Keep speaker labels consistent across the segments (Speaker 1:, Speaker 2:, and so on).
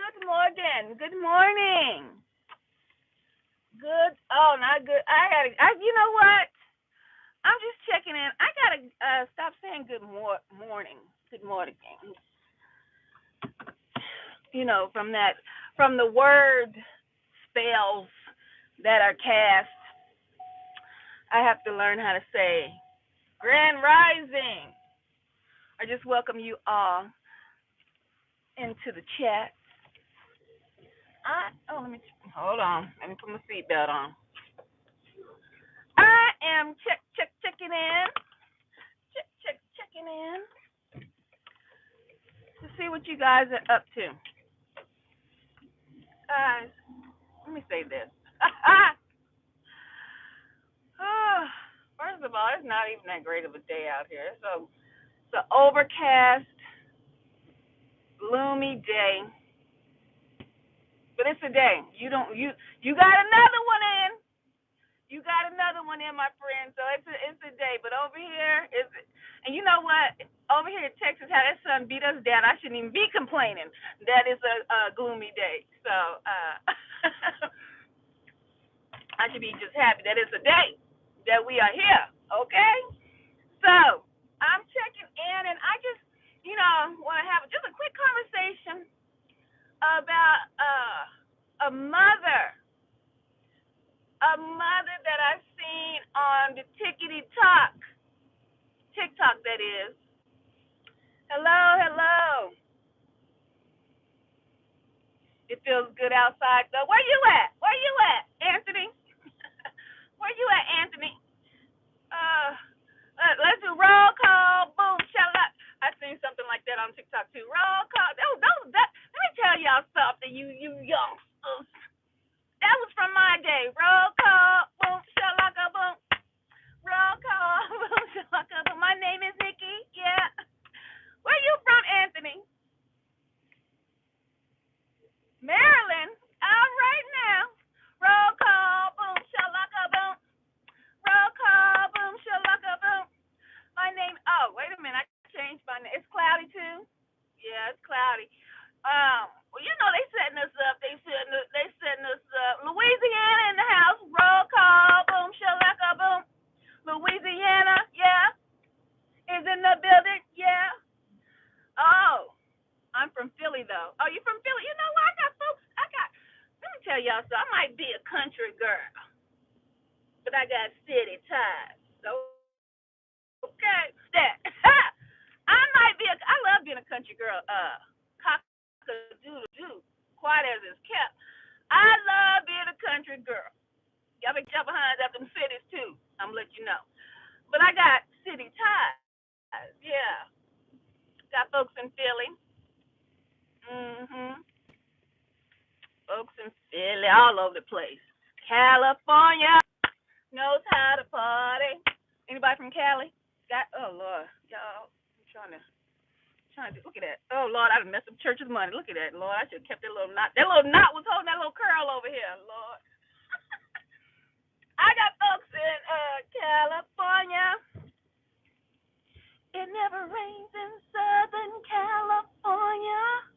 Speaker 1: Good morning. Good morning. Good. Oh, not good. I gotta. You know what? I'm just checking in. I gotta stop saying morning. Good morning. From the word spells that are cast, I have to learn how to say grand rising. I just welcome you all into the chat. Let me hold on. Let me put my seatbelt on. I am checking in. Checking in to see what you guys are up to. Guys, let me say this. First of all, it's not even that great of a day out here. So it's an overcast, gloomy day. But it's a day. You got another one in. You got another one in, my friend. So it's a day. But over here and you know what? Over here in Texas, how that sun beat us down, I shouldn't even be complaining. That is a gloomy day. So I should be just happy that it's a day that we are here. Okay? So I'm checking in, and I just, want to have just a quick conversation about a mother that I've seen on the TikTok that is. Hello, hello. It feels good outside though. Where you at? Anthony? Where you at, Anthony? Uh, let's do roll call. Boom, shut up. I seen something like that on TikTok too. Roll call. Let me tell y'all something, you youngsters. That was from my day. Roll call. Boom, shut up, boom. Roll call. Boom, shut up, boom. My name is Nikki. Yeah. Where you from, Anthony? Maryland. All right now. Roll call. Boom, shut up, boom. Roll call. Boom, shut up, boom. My name. Oh, wait a minute. I changed my name. It's cloudy too. Yeah, it's cloudy. Well, they setting us up. They setting us up. Louisiana in the house. Roll call. Boom, shalaka, boom. Louisiana, yeah, is in the building. Yeah. Oh, I'm from Philly though. Oh, you from Philly? You know what? I got folks. Let me tell y'all so. I might be a country girl, but I got city ties. So okay, that I might be. I love being a country girl. Cock a doodle doo. Quiet as it's kept. I love being a country girl. Y'all been jumping behind up them cities too. I'm gonna let you know. But I got city ties. Yeah. Got folks in Philly. Mhm. Folks in Philly, all over the place. California knows how to party. Anybody from Cali? Oh Lord, y'all. I'm trying to look at that. Oh Lord, I done messed up church's money. Look at that, Lord. I should have kept that little knot. That little knot was holding that little curl over here, Lord. I got folks in California. It never rains in Southern California.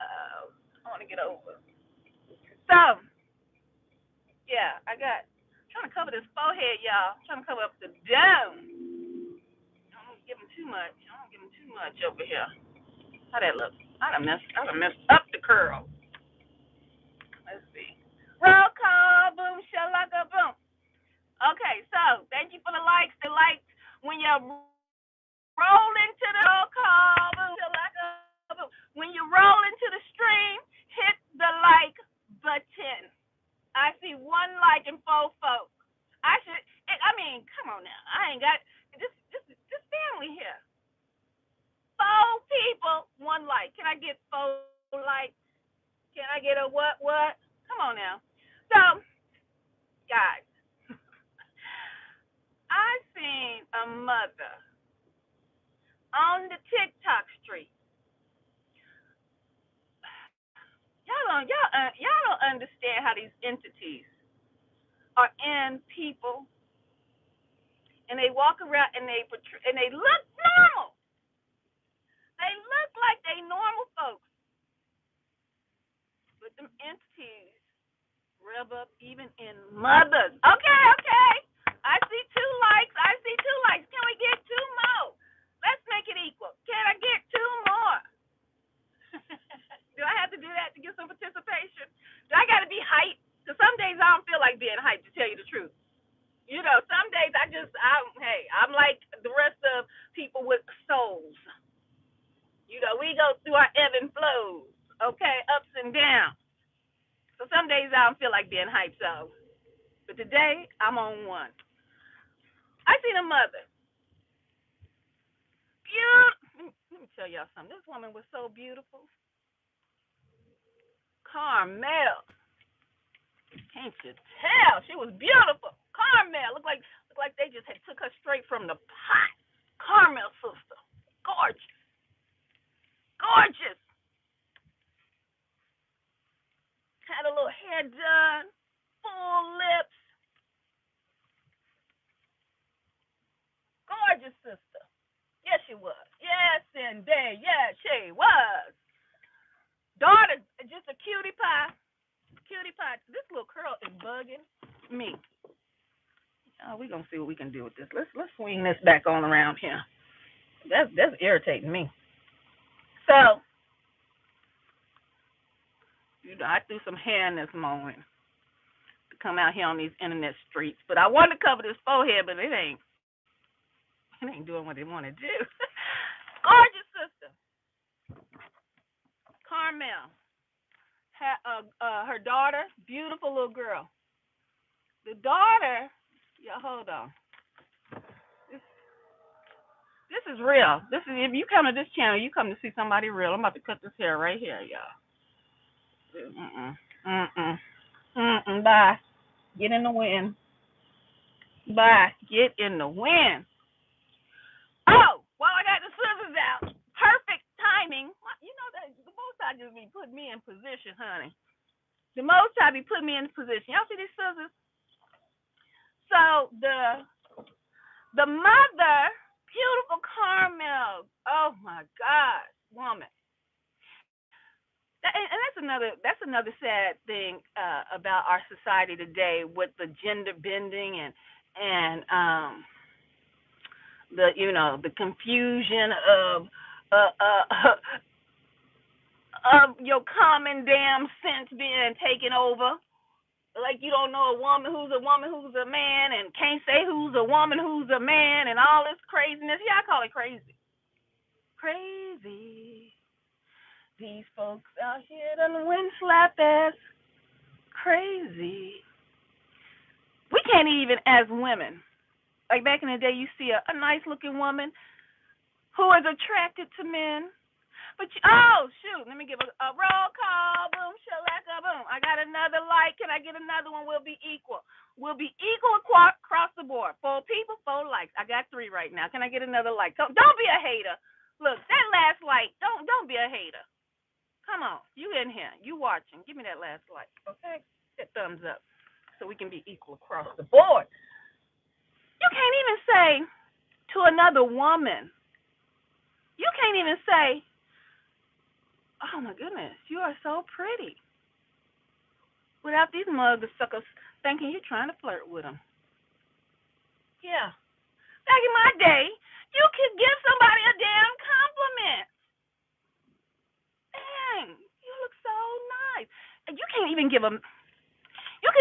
Speaker 1: I want to get over. So, yeah, trying to cover this forehead, y'all. Trying to cover up the dome. I don't give him too much. Over here. How that look? I done messed up the curl. Let's see. Roll call, boom, shalaka, boom. Okay, so thank you for the likes. The likes when you roll into the roll call, boom, shalaka, boom. When you roll into the stream, hit the like button. I see one like and four folks. Come on now. I ain't got this family here. Four people, one like. Can I get four likes? Can I get a what? Come on now. So, guys, I seen a mother on the TikTok street. Y'all don't understand how these entities are in people, and they walk around and they look normal. They look like they Mothers. Okay, okay. I see 2 likes. I see 2 likes. Can we get 2 more? Let's make it equal. Can I get 2 more? Do I have to do that to get some participation? Do I got to be hyped? Because some days I don't feel like being hyped, to tell you the truth. Some days I'm like the rest of people with souls. We go through our ebb and flows, okay, ups and downs. So some days I don't feel like being hyped, but today I'm on one. I seen a mother. Beautiful. Let me tell y'all something. This woman was so beautiful. Carmel. Can't you tell? She was beautiful. Carmel. Looked like they just had took her straight from the pot. Carmel sister. Gorgeous. Gorgeous. Had a little hair done. Full lips. Gorgeous sister. Yes, she was. Yes, indeed. Yes, she was. Daughter, just a cutie pie. Cutie pie. This little curl is bugging me. We're gonna see what we can do with this. Let's swing this back on around here. That's irritating me. So, I threw some hair in this morning to come out here on these internet streets, but I wanted to cover this forehead, but it ain't doing what they want to do. Gorgeous sister, Carmel. Her daughter, beautiful little girl. The daughter, hold on. This is real. This is, if you come to this channel, you come to see somebody real. I'm about to cut this hair right here, y'all. Bye. Get in the wind. Bye. Get in the wind. Oh, well, I got the scissors out. Perfect timing. That the Most High just be putting me in position, honey. The Most High be putting me in position. Y'all see these scissors? So the mother, beautiful Carmel. Oh my God, woman. And that's another sad thing about our society today with the gender bending and the confusion of your common damn sense being taken over. Like you don't know a woman who's a man, and can't say who's a woman who's a man, and all this craziness. Yeah, I call it crazy. Crazy. These folks out here done wind slap ass. Crazy. We can't even, as women, like back in the day, you see a nice looking woman who is attracted to men. But let me give a roll call. Boom, shalaka, boom. I got another like. Can I get another one? We'll be equal. We'll be equal across the board. 4 people, 4 likes. I got 3 right now. Can I get another like? Don't be a hater. Look, that last like. Don't be a hater. Come on, you in here? You watching? Give me that last like, okay? That thumbs up, so we can be equal across the board. You can't even say to another woman. You can't even say, oh my goodness, you are so pretty, without these mother suckers thinking you're trying to flirt with them. Yeah. Back in my day, you could give somebody a damn compliment. Dang, you look so nice. And you can't even give them.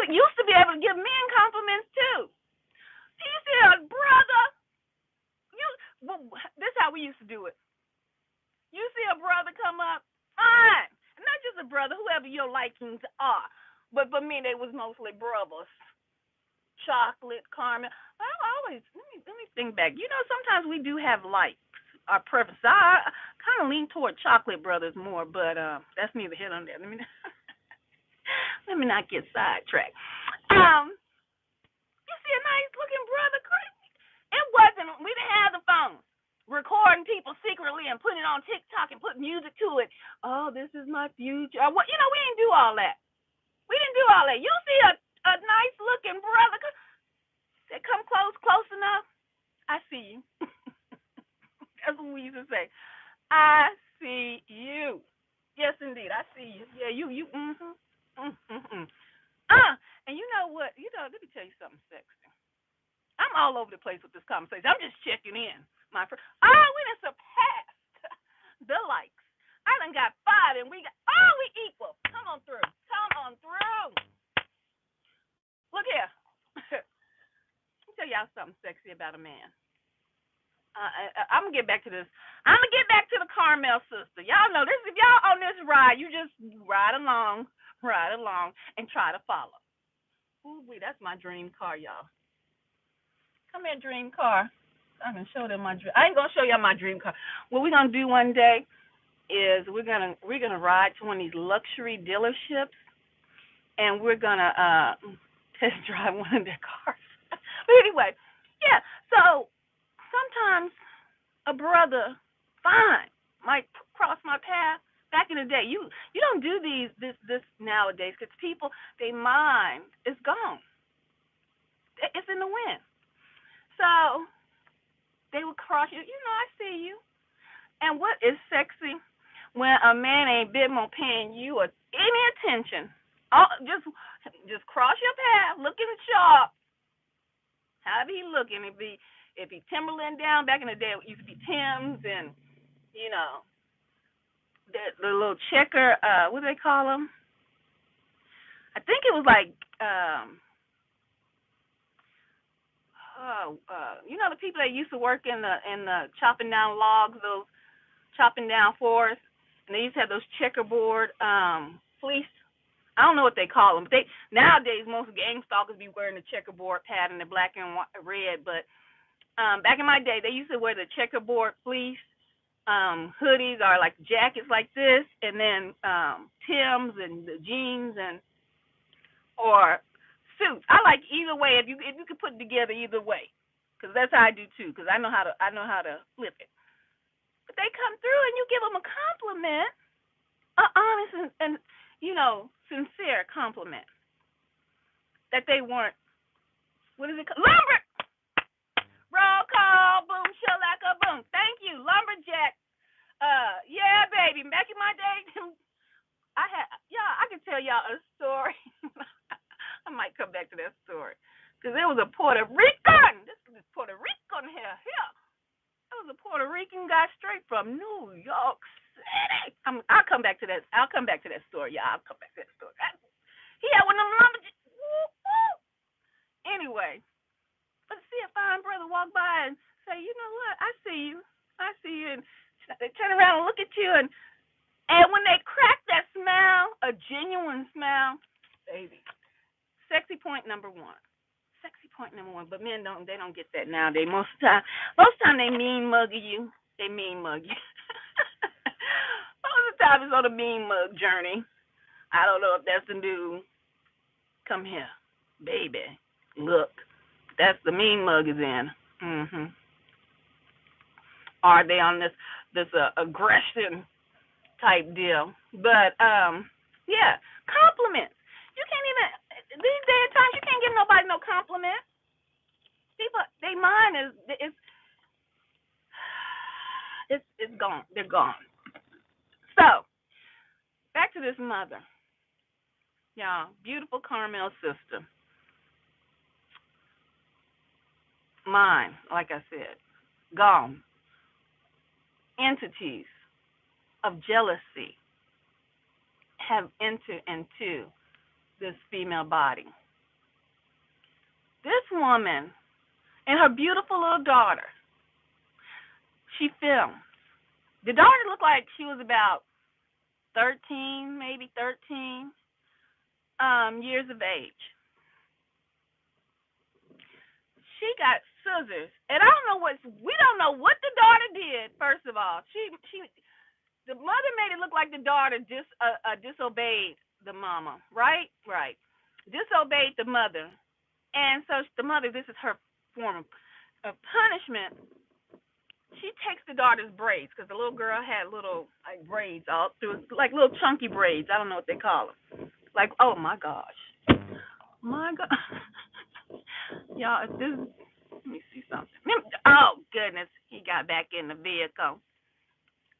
Speaker 1: Used to be able to give men compliments too. Do you see a brother? This is how we used to do it. You see a brother come up, fine. And not just a brother, whoever your likings are. But for me, they was mostly brothers. Chocolate, caramel. Let me think back. Sometimes we do have likes, our preference. I kind of lean toward chocolate brothers more, but that's neither here nor there. Let me not get sidetracked. You see a nice looking brother, crazy. It wasn't. We didn't have the phone recording people secretly and putting it on TikTok and put music to it. Oh, this is my future. We didn't do all that. We didn't do all that. You see a nice looking brother that come close enough. I see you. That's what we used to say. I see you. Yes, indeed, I see you. Yeah, you. And you know what? Let me tell you something sexy. I'm all over the place with this conversation. I'm just checking in, my friend. Oh, we done surpassed the likes. I done got five, and we equal. Come on through. Come on through. Look here. Let me tell y'all something sexy about a man. I'm gonna get back to this. I'm gonna get back to the Carmel sister. Y'all know this. If y'all on this ride, you just ride along, and try to follow. Ooh, that's my dream car, y'all. Come here, dream car. I can show them my dream. I ain't gonna show y'all my dream car. What we're gonna do one day is we're gonna ride to one of these luxury dealerships, and we're gonna test drive one of their cars. But anyway, yeah. So sometimes a brother, fine, might cross my path. Back in the day, you don't do this nowadays because people, they mind is gone. It's in the wind. So they would cross you. I see you. And what is sexy when a man ain't bit more paying you or any attention? Just cross your path, looking sharp. However he looking, if he Timberland down back in the day, it used to be Tim's and you know the little checker. What do they call them? I think it was like the people that used to work in the chopping down logs, those chopping down forests, and they used to have those checkerboard fleece. I don't know what they call them. But nowadays most gang stalkers be wearing the checkerboard pattern, the black and red. But back in my day, they used to wear the checkerboard fleece hoodies or like jackets like this, and then Tims and the jeans or suits. I like either way. If you could put it together either way, because that's how I do too. Because I know how to flip it. But they come through and you give them a compliment, an honest and sincere compliment that they weren't. What is it called? Lumber. Roll call. Boom. Shalaka. Boom. Thank you, lumberjack. Yeah, baby. Back in my day, I could tell y'all a story. I might come back to that story. Because there was a Puerto Rican. This is Puerto Rican here. There was a Puerto Rican guy straight from New York City. I'll come back to that. I'll come back to that story, y'all. I'll come back to that story. He had one of them lumberjacks. Anyway, but see a fine brother walk by and say, you know what? I see you. And they turn around and look at you, and when they crack that smile, a genuine smile, baby, sexy point number one. Sexy point number one. But men don't get that nowadays. Most of the time they mean mug you. They mean mug you. Most of the time it's on a mean mug journey. I don't know if that's the new come here, baby. Look. That's the mean mug is in. Are they on this aggression type deal? But yeah, compliments. You can't even these day and times you can't give nobody no compliment. People, they mind it's gone. They're gone. So back to this mother, y'all, beautiful Carmel sister. Mine, like I said, gone. Entities of jealousy have entered into this female body. This woman and her beautiful little daughter, she films. The daughter looked like she was about 13, maybe 13 years of age. She got scissors, and we don't know what the daughter did. First of all, the mother made it look like the daughter disobeyed the mama, right? Right, disobeyed the mother, and so the mother, this is her form of punishment. She takes the daughter's braids because the little girl had little like braids all through, like little chunky braids. I don't know what they call them. Like, oh my gosh, my God. Y'all, let me see something. Oh, goodness. He got back in the vehicle.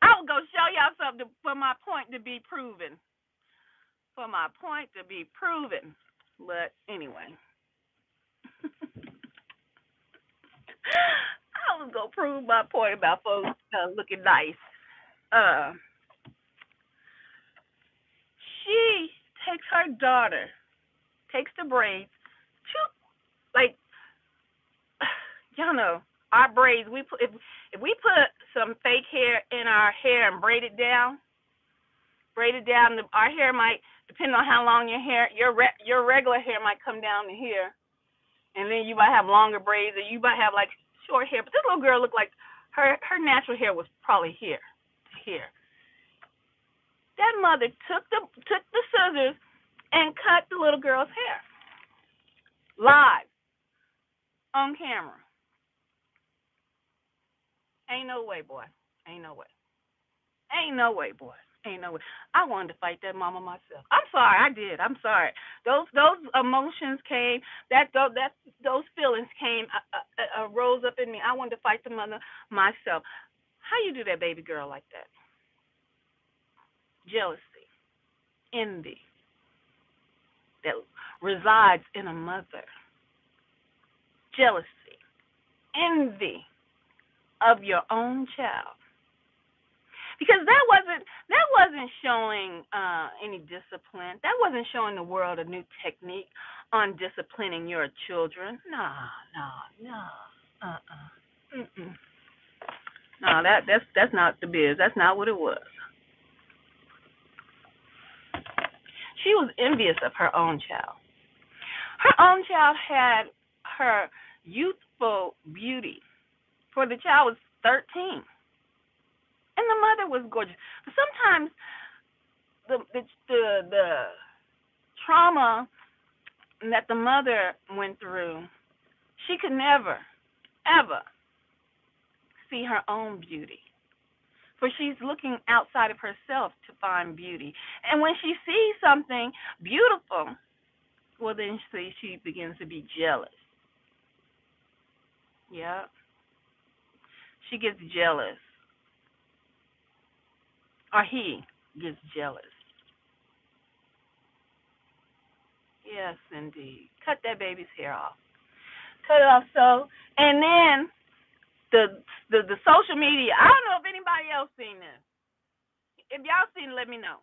Speaker 1: I was going to show y'all something for my point to be proven. For my point to be proven. But anyway, I was gonna prove my point about folks looking nice. Uh, she takes her daughter, takes the braids, like y'all know our braids. We put if we put some fake hair in our hair and braid it down. Our hair might, depending on how long your hair, your regular hair might come down to here, and then you might have longer braids, or you might have like short hair. But this little girl looked like her natural hair was probably here to here. That mother took the scissors and cut the little girl's hair live on camera. Ain't no way, boy. Ain't no way. Ain't no way, boy. Ain't no way. I wanted to fight that mama myself. I'm sorry, I did. I'm sorry. Those emotions came. Those feelings came. Rose up in me. I wanted to fight the mother myself. How you do that, baby girl, like that? Jealousy, envy, that resides in a mother. Jealousy, envy of your own child. Because that wasn't showing any discipline. That wasn't showing the world a new technique on disciplining your children. No, no, no. Mm-mm. No, that's not the biz. That's not what it was. She was envious of her own child. Her own child had her youthful beauty, for the child was 13, and the mother was gorgeous. But sometimes the trauma that the mother went through, she could never ever see her own beauty. For she's looking outside of herself to find beauty. And when she sees something beautiful, well, then she begins to be jealous. Yeah. She gets jealous. Or he gets jealous. Yes, indeed. Cut that baby's hair off. Cut it off so. And then the social media. I don't know if anybody else seen this. If y'all seen it, let me know.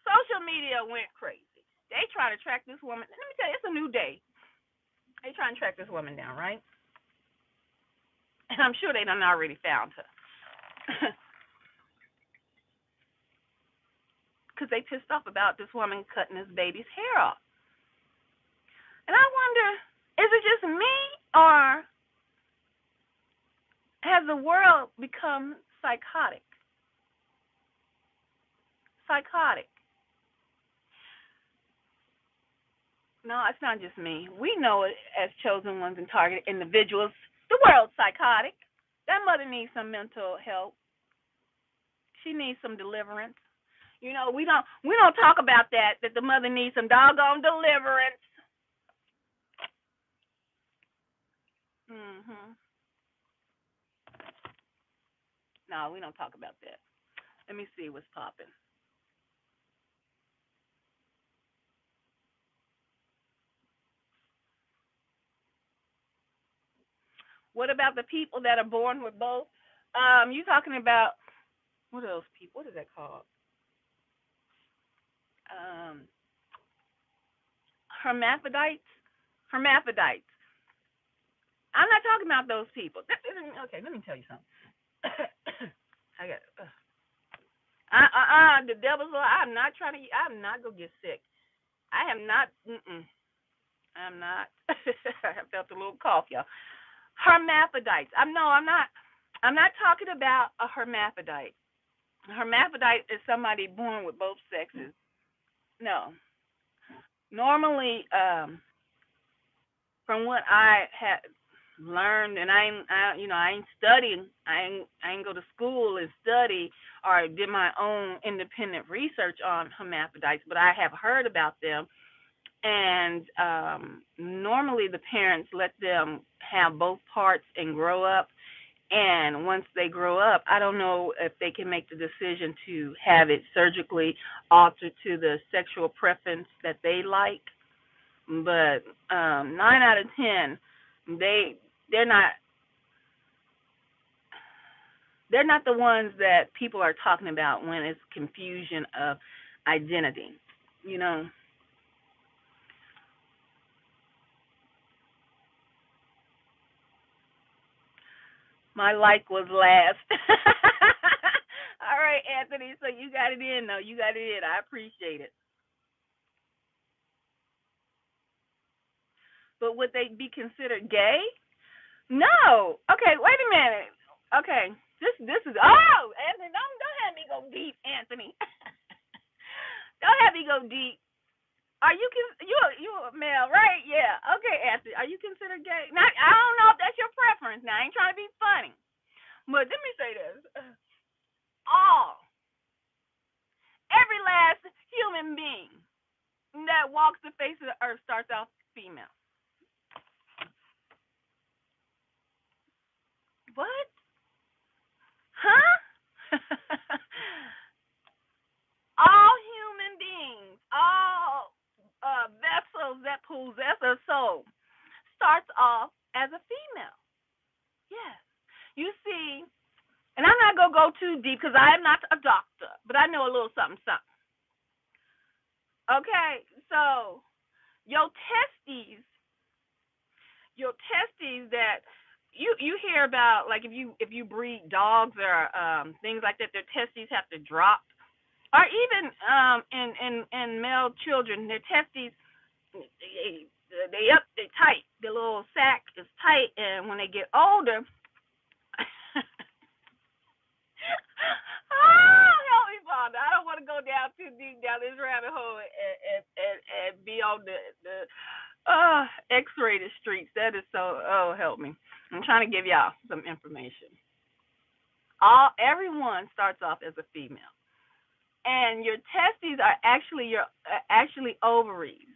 Speaker 1: Social media went crazy. They try to track this woman. Let me tell you, it's a new day. They trying to track this woman down, right? And I'm sure they done already found her. Because they pissed off about this woman cutting this baby's hair off. And I wonder, is it just me, or has the world become psychotic? Psychotic. No, it's not just me. We know it as chosen ones and targeted individuals. The world's psychotic. That mother needs some mental help. She needs some deliverance. We don't talk about that the mother needs some doggone deliverance. Mhm. No, we don't talk about that. Let me see what's popping. What about the people that are born with both? You talking about what are those people? What is that called? Um, hermaphrodites. Hermaphrodites. I'm not talking about those people. Okay, let me tell you something. I got. The devil's lie. I'm not trying to. I'm not gonna get sick. I am not. I'm not. I felt a little cough, y'all. Hermaphrodites. I'm no. I'm not. I'm not talking about a hermaphrodite. A hermaphrodite is somebody born with both sexes. No. Normally, from what I had learned, and I ain't studying. I ain't go to school and study or did my own independent research on hermaphrodites, but I have heard about them. And normally, the parents let them have both parts and grow up. And once they grow up, I don't know if they can make the decision to have it surgically altered to the sexual preference that they like. but 9 out of 10, they they're not they're not the ones that people are talking about when it's confusion of identity. You know, my like was last. All right, Anthony. So you got it in, though. You got it in. I appreciate it. But would they be considered gay? No. Okay, wait a minute. Okay, this is Anthony. Don't have me go deep, Anthony. Don't have me go deep. Are you you a male, right? Yeah. Okay, Anthony. Are you considered gay? Now I don't know if that's your preference. Now I ain't trying to be funny, but let me say this: all every last human being that walks the face of the earth starts off female. What? Huh? All human beings, all vessels that possess a soul, starts off as a female. Yes. You see, and I'm not gonna go too deep because I am not a doctor, but I know a little something, something. Okay, so your testes, your testes that you hear about, like if you breed dogs or things like that, their testes have to drop, or even in male children, their testes they tight. The little sac is tight, and when they get older, oh, help me, Father! I don't want to go down too deep down this rabbit hole and be on the X-rated streets. That is so. Oh, help me! I'm trying to give y'all some information. Everyone starts off as a female, and your testes are actually ovaries.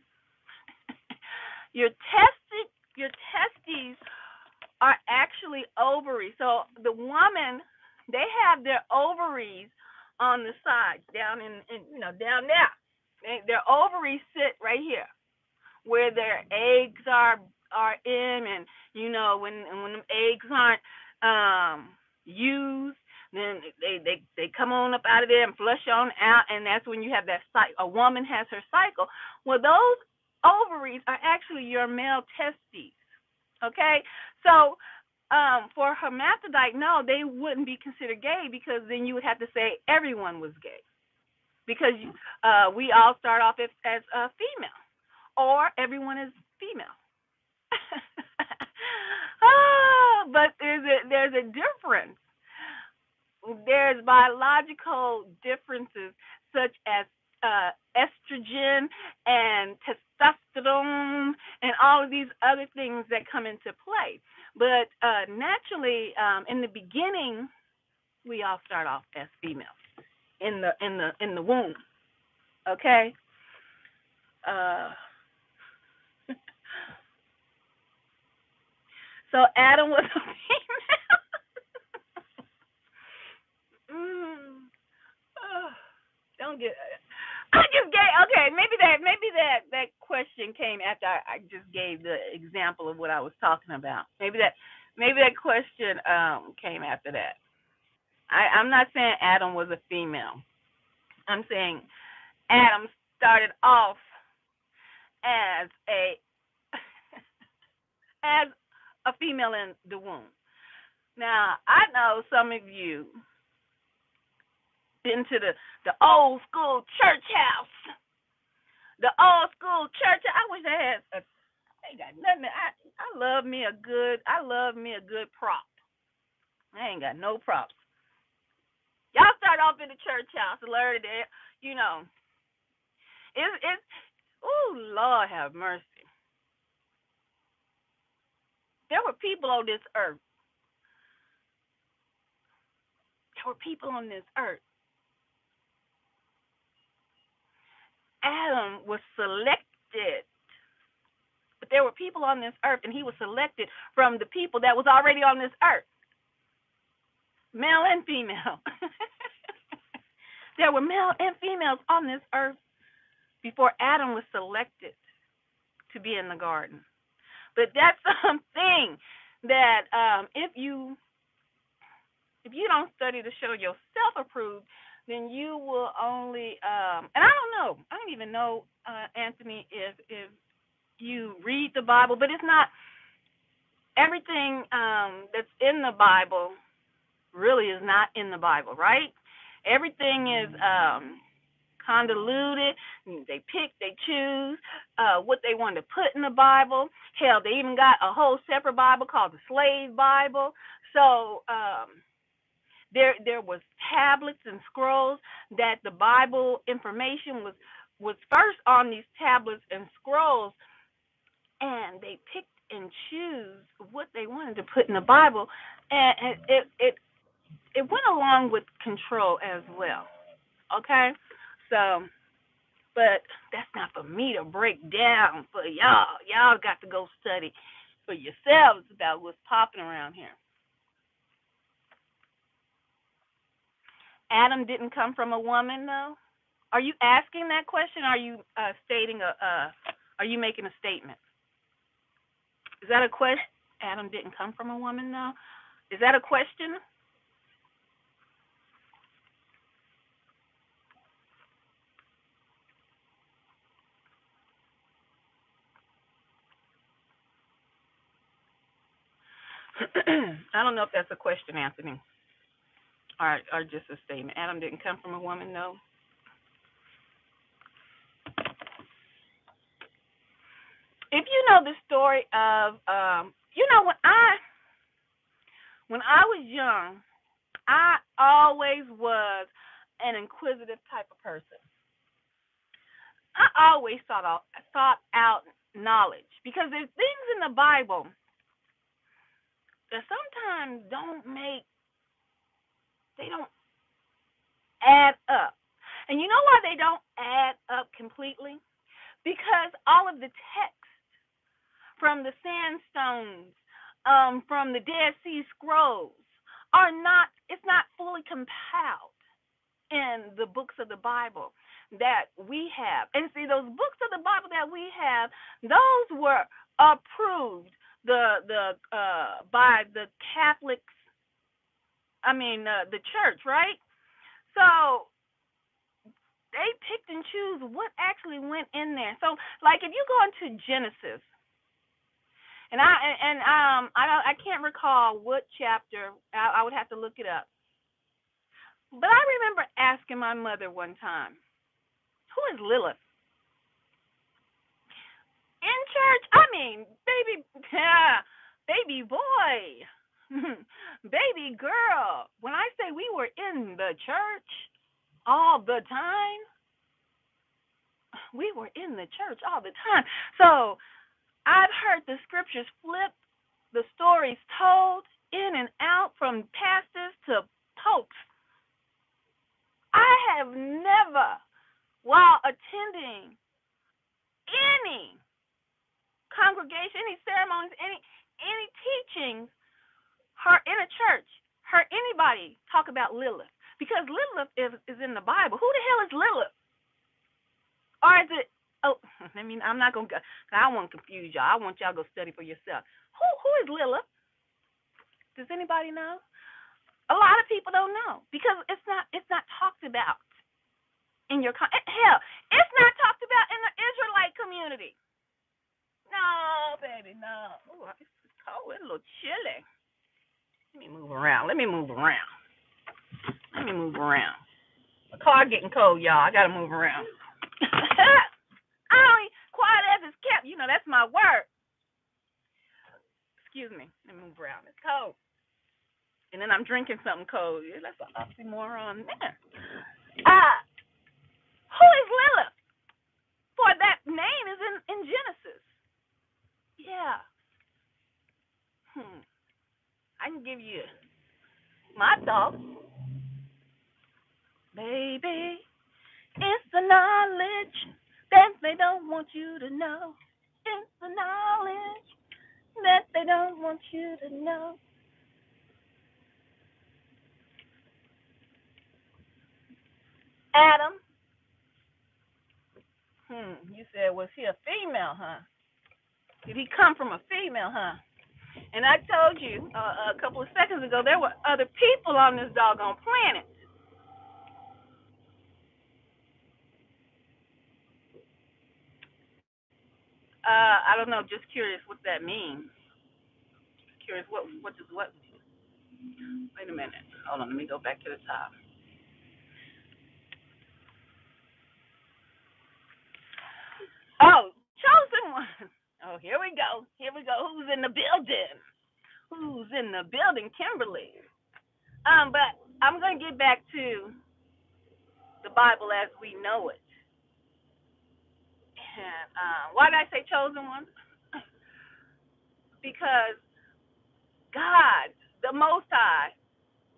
Speaker 1: Your testes are actually ovaries. So the woman, they have their ovaries on the side, down down there. Their ovaries sit right here, where their eggs are in, and when them eggs aren't used, then they come on up out of there and flush on out, and that's when you have that cycle. A woman has her cycle. Well, those ovaries are actually your male testes. Okay, so for hermaphrodite, no, they wouldn't be considered gay, because then you would have to say everyone was gay, because we all start off as female, or everyone is female. But there's a difference. There's biological differences, such as estrogen and testosterone and all of these other things that come into play. But naturally, in the beginning, we all start off as females in the womb. Okay. Uh, so Adam was a female. mm, uh, don't get. I just gave okay. Maybe that question came after I just gave the example of what I was talking about. Maybe that question came after that. I'm not saying Adam was a female. I'm saying Adam started off as a as a female in the womb. Now I know some of you been to the old school church house. The old school church. I wish I had a. I ain't got nothing. I love me a good prop. I ain't got no props. Y'all start off in the church house and learn that, you know. It's oh Lord have mercy. There were people on this earth. There were people on this earth. Adam was selected, but there were people on this earth, and he was selected from the people that was already on this earth, male and female. There were male and females on this earth before Adam was selected to be in the garden. But that's something that if you don't study to show yourself approved, then you will only and I don't know. I don't even know, Anthony, if you read the Bible, but it's not everything that's in the Bible really is not in the Bible, right? Everything is convoluted. They pick, they choose what they want to put in the Bible. Hell, they even got a whole separate Bible called the Slave Bible. So there was tablets and scrolls that the Bible information was first on these tablets and scrolls, and they picked and choose what they wanted to put in the Bible, and it went along with control as well. Okay, so but that's not for me to break down for y'all. Y'all got to go study for yourselves about what's popping around here. Adam didn't come from a woman, though. Are you asking that question? Or are you stating a? Are you making a statement? Is that a question? Adam didn't come from a woman, though. Is that a question? I don't know if that's a question, Anthony, or just a statement. Adam didn't come from a woman, no. If you know the story of, when I was young, I always was an inquisitive type of person. I always sought out knowledge because there's things in the Bible that sometimes they don't add up. And you know why they don't add up completely? Because all of the text from the sandstones, from the Dead Sea Scrolls, it's not fully compiled in the books of the Bible that we have. And see, those books of the Bible that we have, those were approved by the Catholics. I mean, the church, right? So they picked and choose what actually went in there. So, like, if you go into Genesis, and I can't recall what chapter. I would have to look it up. But I remember asking my mother one time, "Who is Lilith?" In church, I mean, baby, baby boy, baby girl. When I say we were in the church all the time, we were in the church all the time. So I've heard the scriptures flip, the stories told in and out from pastors to popes. I have never, while attending any congregation, any ceremonies, any teachings, heard in a church, heard anybody talk about Lilith. Because Lilith is in the Bible. Who the hell is Lilith? Or is it, I'm not going to, I don't want to confuse y'all. I want y'all to go study for yourself. Who is Lilith? Does anybody know? A lot of people don't know because it's not talked about in your hell. It's not talked about in the Israelite community. No, baby, no. Ooh, it's cold. It's a little chilly. Let me move around. The car getting cold, y'all. I gotta move around. I only quiet as it's kept. You know that's my word. Excuse me. Let me move around. It's cold. And then I'm drinking something cold. Yeah, that's an oxymoron there. Who is Lilith? For that name is in Genesis. Yeah. I can give you my thoughts. Baby, it's the knowledge that they don't want you to know. It's the knowledge that they don't want you to know. Adam. You said, was he a female, huh? Did he come from a female, huh? And I told you a couple of seconds ago there were other people on this doggone planet. I don't know. Just curious what that means. Curious what does what mean? Wait a minute. Hold on. Let me go back to the top. Oh, chosen one. Oh, here we go. Here we go. Who's in the building? Who's in the building? Kimberly. But I'm gonna get back to the Bible as we know it. And why did I say chosen one? Because God, the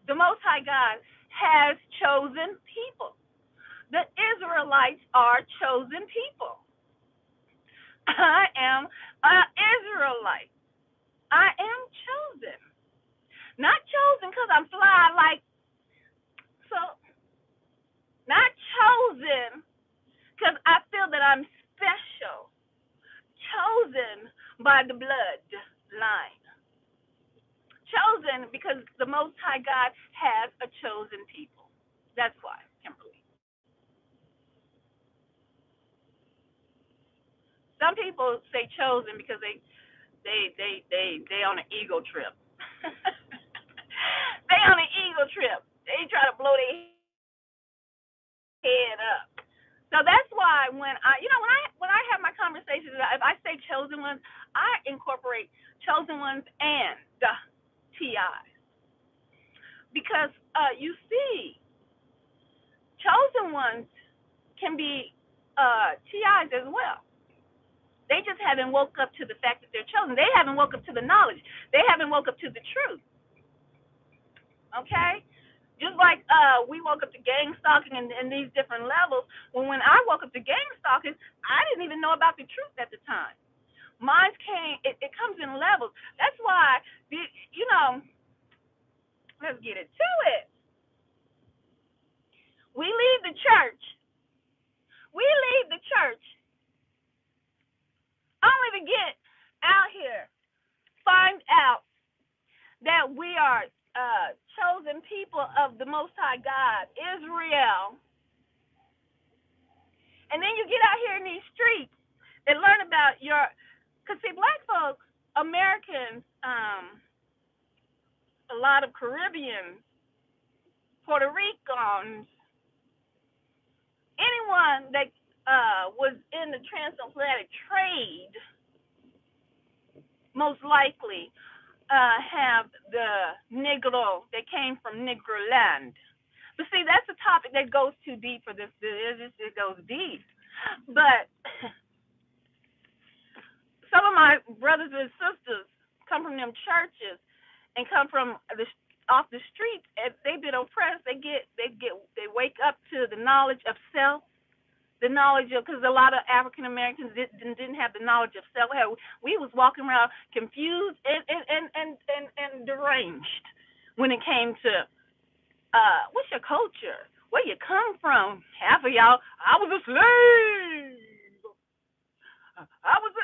Speaker 1: the Most High God, has chosen people. The Israelites are chosen people. I am an Israelite. I am chosen. Not chosen because I'm fly like so. Not chosen because I feel that I'm special. Chosen by the bloodline. Chosen because the Most High God has a chosen people. That's why, Kimberly. Some people say chosen because they on an ego trip. They on an ego trip. They try to blow their head up. So that's why when I have my conversations, if I say chosen ones, I incorporate chosen ones and the TIs because you see, chosen ones can be TIs as well. They just haven't woke up to the fact that they're chosen. They haven't woke up to the knowledge. They haven't woke up to the truth. Okay? Just like we woke up to gang stalking and these different levels. When I woke up to gang stalking, I didn't even know about the truth at the time. Mine came. It comes in levels. That's why you know. Let's get into it. We leave the church. We leave the church only to get out here, find out that we are chosen people of the Most High God, Israel. And then you get out here in these streets and learn about because see, black folks, Americans, a lot of Caribbeans, Puerto Ricans, anyone that was in the transatlantic trade, most likely have the Negro. They came from Negro land. But see, that's a topic that goes too deep for this. It goes deep. But some of my brothers and sisters come from them churches and come from off the streets. And they've been oppressed. They wake up to the knowledge of self, the knowledge of because a lot of African Americans didn't have the knowledge of self. We was walking around confused and deranged when it came to what's your culture? Where you come from? Half of y'all, I was a slave. I was a.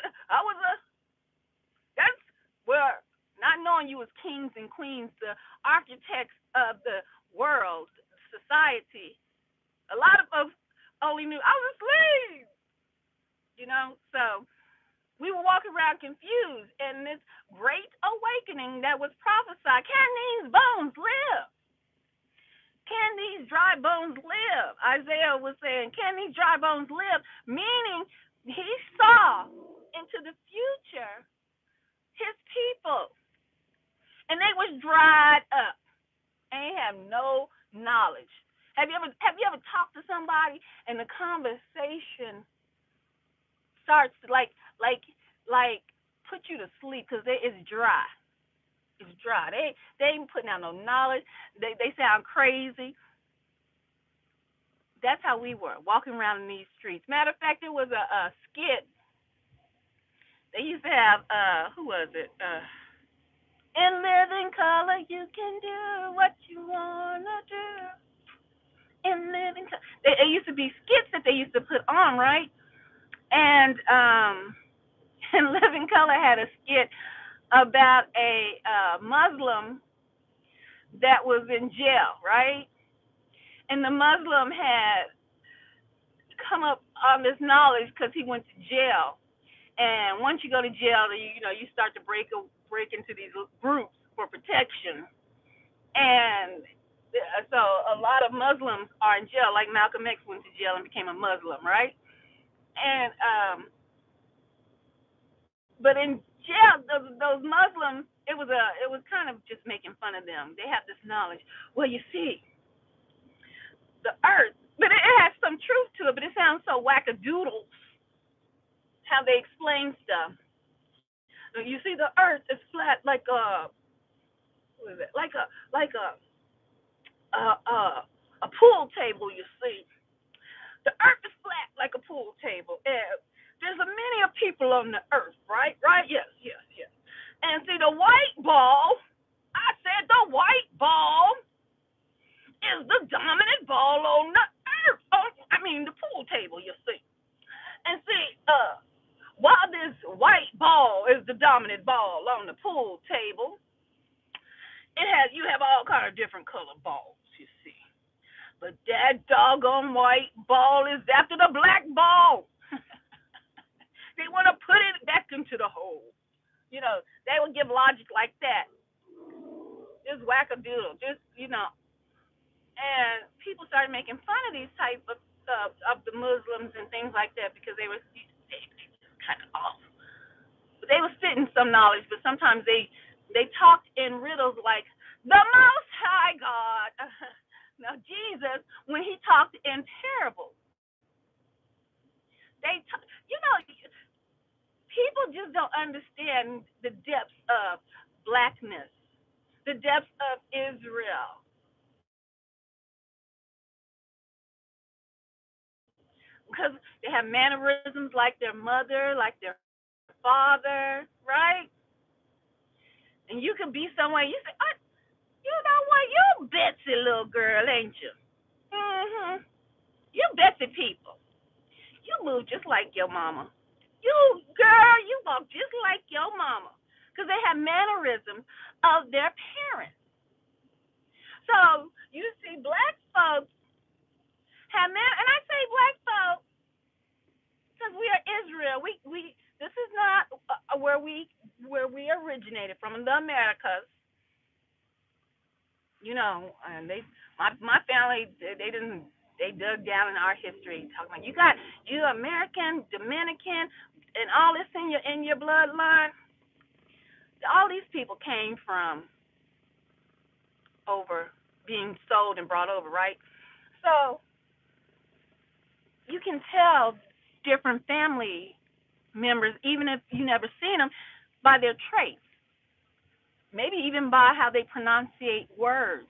Speaker 1: That's where not knowing you as kings and queens, the architects of the world, society. A lot of folks only knew I was a slave. So we were walking around confused, and this great awakening that was prophesied. Can these bones live? Can these dry bones live? Isaiah was saying, can these dry bones live? Meaning he saw into the future his people. And they was dried up. And they have no knowledge. Have you ever talked to somebody and the conversation starts to like put you to sleep because it's dry. It's dry. They ain't putting out no knowledge. They sound crazy. That's how we were walking around in these streets. Matter of fact, there was a skit. They used to have who was it? In living color, you can do what you wanna do. In living color, it used to be skits that they used to put on, right? And And Living Color had a skit about a Muslim that was in jail, right? And the Muslim had come up on this knowledge because he went to jail. And once you go to jail, you start to break into these groups for protection. And so a lot of Muslims are in jail, like Malcolm X went to jail and became a Muslim, right? And but in jail, those Muslims, it was kind of just making fun of them. They have this knowledge. Well, you see, the earth, but it has some truth to it, but it sounds so wackadoodle how they explain stuff. You see, the earth is flat like a what is it? Like a pool table. You see, the earth is flat like a pool table. And there's a many of people on the earth, right? Right? Yes, yes, yes. And see, the white ball. I said the white ball is the dominant ball on the earth. I mean, the pool table. You see, and see, while this white ball is the dominant ball on the pool table, you have all kind of different color balls, you see. But that doggone white ball is after the black ball. They want to put it back into the hole. They would give logic like that. Just wackadoodle. And people started making fun of these type of the Muslims and things like that because they just kind of off. But they were spitting some knowledge, but sometimes they talked in riddles like the Most High God. Now Jesus, when he talked in parables, people just don't understand the depths of blackness, the depths of Israel, because they have mannerisms like their mother, like their father, right? And you can be somewhere, you say, you know what, you Betsy little girl, ain't you? Mm-hmm. You Betsy people. You move just like your mama. You, girl, you walk just like your mama. Because they have mannerisms of their parents. So you see black folks and I say black folks because we are Israel. We this is not where we originated from in the Americas. And my family they dug down in our history talking about you American, Dominican, and all this in your bloodline. All these people came from over being sold and brought over, right? So you can tell different family members, even if you never seen them, by their traits, maybe even by how they pronunciate words.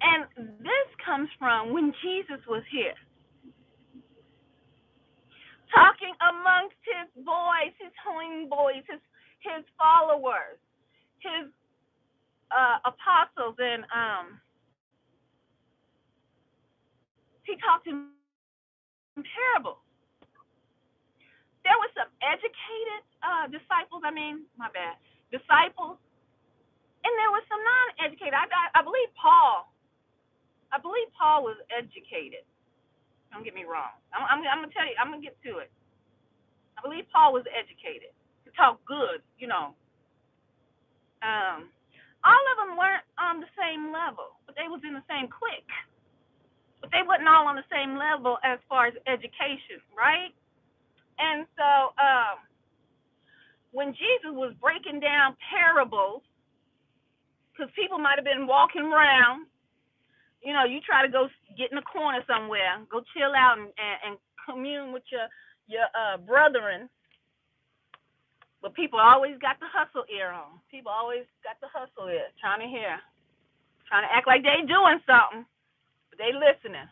Speaker 1: And this comes from when Jesus was here, talking amongst his boys, his homeboys, his followers, his apostles, and he talked in parables. There were some educated disciples. I mean, my bad, disciples, and there was some non-educated. I believe Paul. I believe Paul was educated. Don't get me wrong. I'm gonna tell you. I'm gonna get to it. I believe Paul was educated. He talked good. Um, all of them weren't on the same level, but they was in the same clique. But they wasn't all on the same level as far as education, right? And so when Jesus was breaking down parables, because people might have been walking around, you try to go get in a corner somewhere, go chill out and commune with your brethren. But people always got the hustle ear on. People always got the hustle ear, trying to hear, trying to act like they doing something, but they listening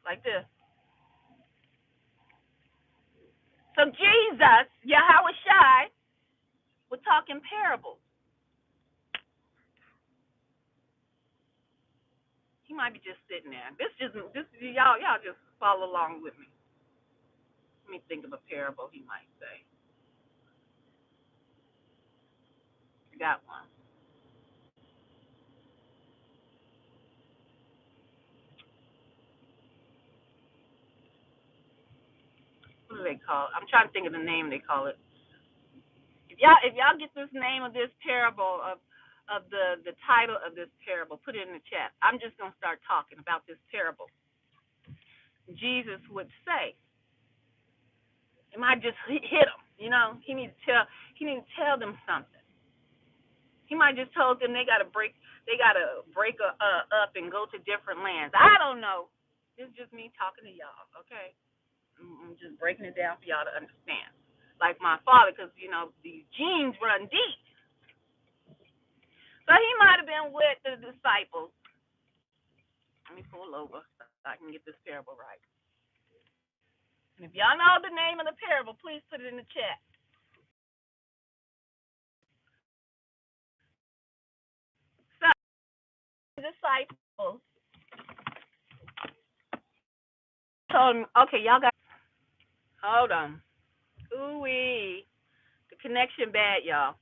Speaker 1: like this. So Jesus, Yahweh Shai, would talk in parables. He might be just sitting there. This y'all just follow along with me. Let me think of a parable he might say. got one. What do they call it? I'm trying to think of the name they call it. If y'all get this name of this parable of the title of this parable, put it in the chat. I'm just gonna start talking about this parable. Jesus would say, it might just hit them, He needs to tell them something. He might just told them they gotta break up and go to different lands. I don't know. This is just me talking to y'all, okay? I'm just breaking it down for y'all to understand. Like my father, because these genes run deep. So he might have been with the disciples. Let me pull over so I can get this parable right. And if y'all know the name of the parable, please put it in the chat. So, disciples told him, okay, y'all got, hold on. Ooh-wee. The connection bad, y'all.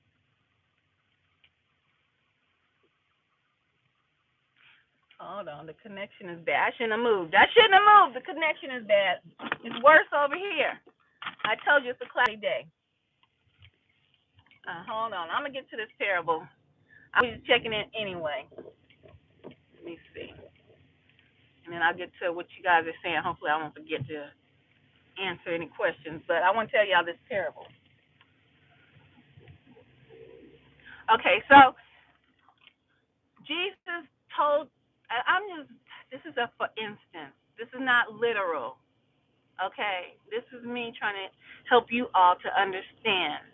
Speaker 1: Hold on, the connection is bad. I shouldn't have moved. The connection is bad. It's worse over here. I told you it's a cloudy day. Hold on. I'm going to get to this parable. I was just checking in anyway. Let me see. And then I'll get to what you guys are saying. Hopefully I won't forget to answer any questions. But I want to tell y'all this parable. Okay, so Jesus told, this is a for instance. This is not literal. Okay? This is me trying to help you all to understand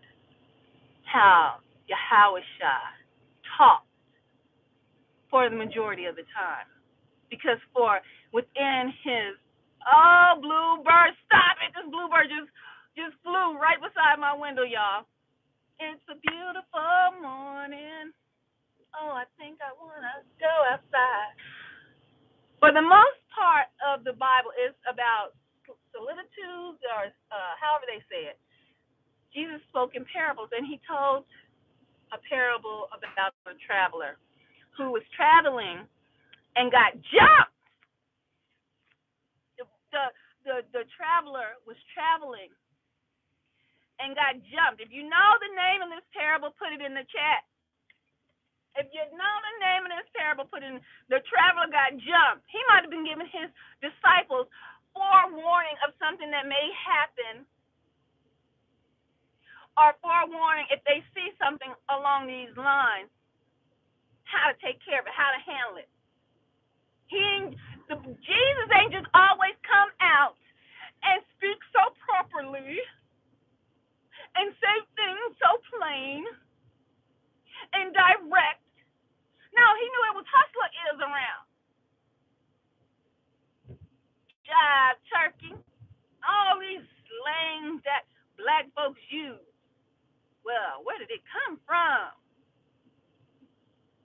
Speaker 1: how Yahushua talked for the majority of the time. Because for within his, oh, bluebird, stop it. This bluebird just flew right beside my window, y'all. It's a beautiful morning. Oh, I think I want to go outside. For the most part of the Bible is about similitudes or however they say it. Jesus spoke in parables, and he told a parable about a traveler who was traveling and got jumped. The traveler was traveling and got jumped. If you know the name of this parable, put it in the chat. If you know the name of this parable, put in. The traveler got jumped. He might have been giving his disciples forewarning of something that may happen, or forewarning if they see something along these lines, how to take care of it, how to handle it. Jesus ain't just always come out and speak so properly and say things so plain and direct. No, he knew it was hustler ears around. Jive turkey. All these slangs that black folks use. Well, where did it come from?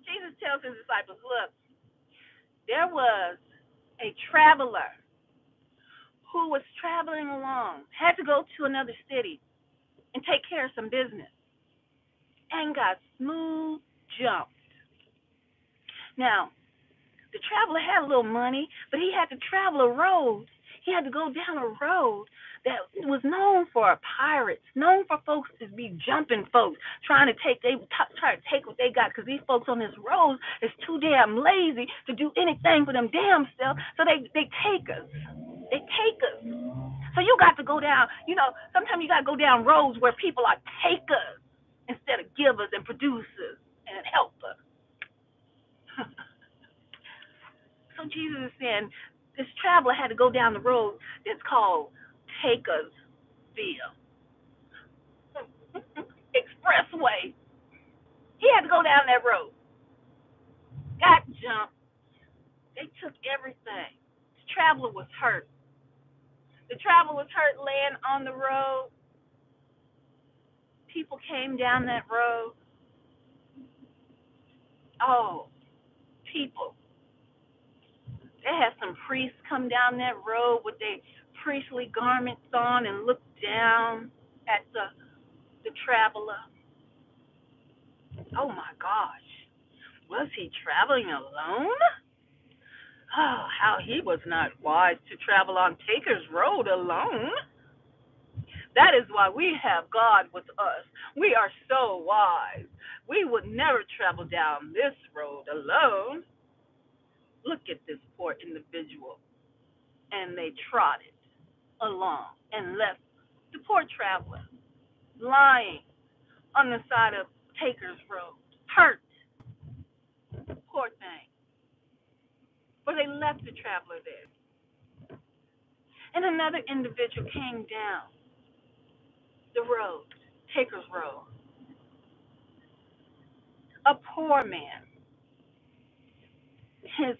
Speaker 1: Jesus tells his disciples, look, there was a traveler who was traveling along, had to go to another city and take care of some business, and got smooth jumped. Now, the traveler had a little money, but he had to travel a road. He had to go down a road that was known for pirates, known for folks to be jumping folks, try to take what they got, because these folks on this road is too damn lazy to do anything for them damn self, so they take us. They take us. So you got to go down, sometimes you got to go down roads where people are takers instead of givers and producers and helpers. So Jesus is saying this traveler had to go down the road that's called Takersville Expressway. He had to go down that road. Got jumped. They took everything. The traveler was hurt. The traveler was hurt laying on the road. People came down that road. Oh, people. They had some priests come down that road with their priestly garments on and look down at the traveler. Oh my gosh. Was he traveling alone? Oh, how he was not wise to travel on Taker's Road alone. That is why we have God with us. We are so wise. We would never travel down this road alone. Look at this poor individual. And they trotted along and left the poor traveler lying on the side of Taker's Road, hurt. Poor thing. But they left the traveler there. And another individual came down the road, Taker's Road. A poor man, his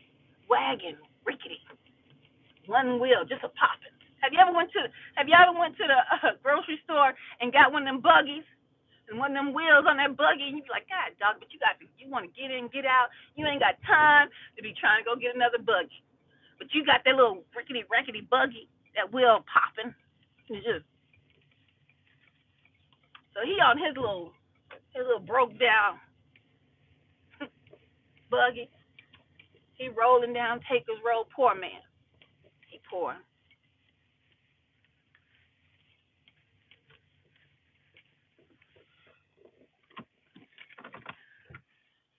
Speaker 1: wagon rickety, one wheel just a popping. Have you ever went to the grocery store and got one of them buggies and one of them wheels on that buggy and you be like, God dog, but you want to get in, get out. You ain't got time to be trying to go get another buggy. But you got that little rickety rackety buggy, that wheel popping. It's just so he on his little broke down buggy. He rolling down Taker's Road, poor man. He poor.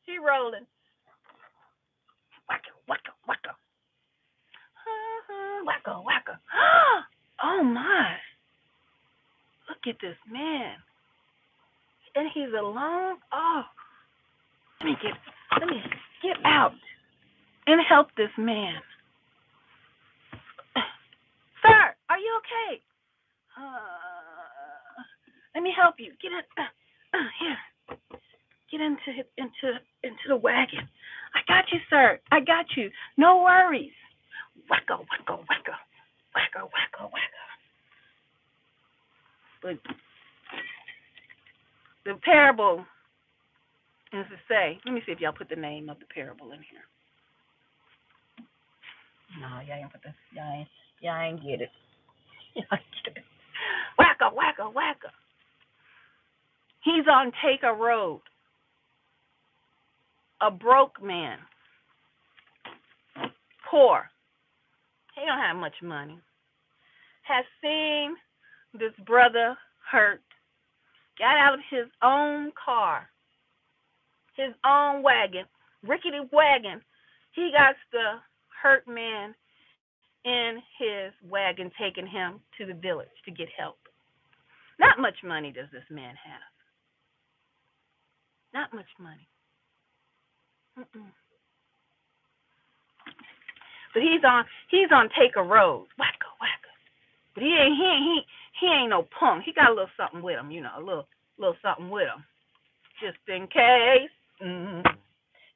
Speaker 1: He rolling. Wacka, wacka, wacka. Wacka, wacka. Oh my. Look at this man. And he's alone. Oh, let me get out and help this man. Sir, are you okay? Let me help you. Get in. Here. Get into the wagon. I got you, sir. I got you. No worries. Wacka, wacka, wacka. Wacka, wacka, wacka. But the parable is to say, let me see if y'all put the name of the parable in here. No, y'all ain't put this. Y'all ain't get it. Y'all ain't get it. Wacka, wacka, wacka. He's on Take a Road. A broke man. Poor. He don't have much money. Has seen this brother hurt. Got out of his own car. His own wagon. Rickety wagon. He got the hurt man in his wagon taking him to the village to get help. Not much money does this man have. Not much money. Mm-mm. But he's on Take a Road. Wacka, wacka. But he ain't no punk. He got a little something with him, a little something with him. Just in case.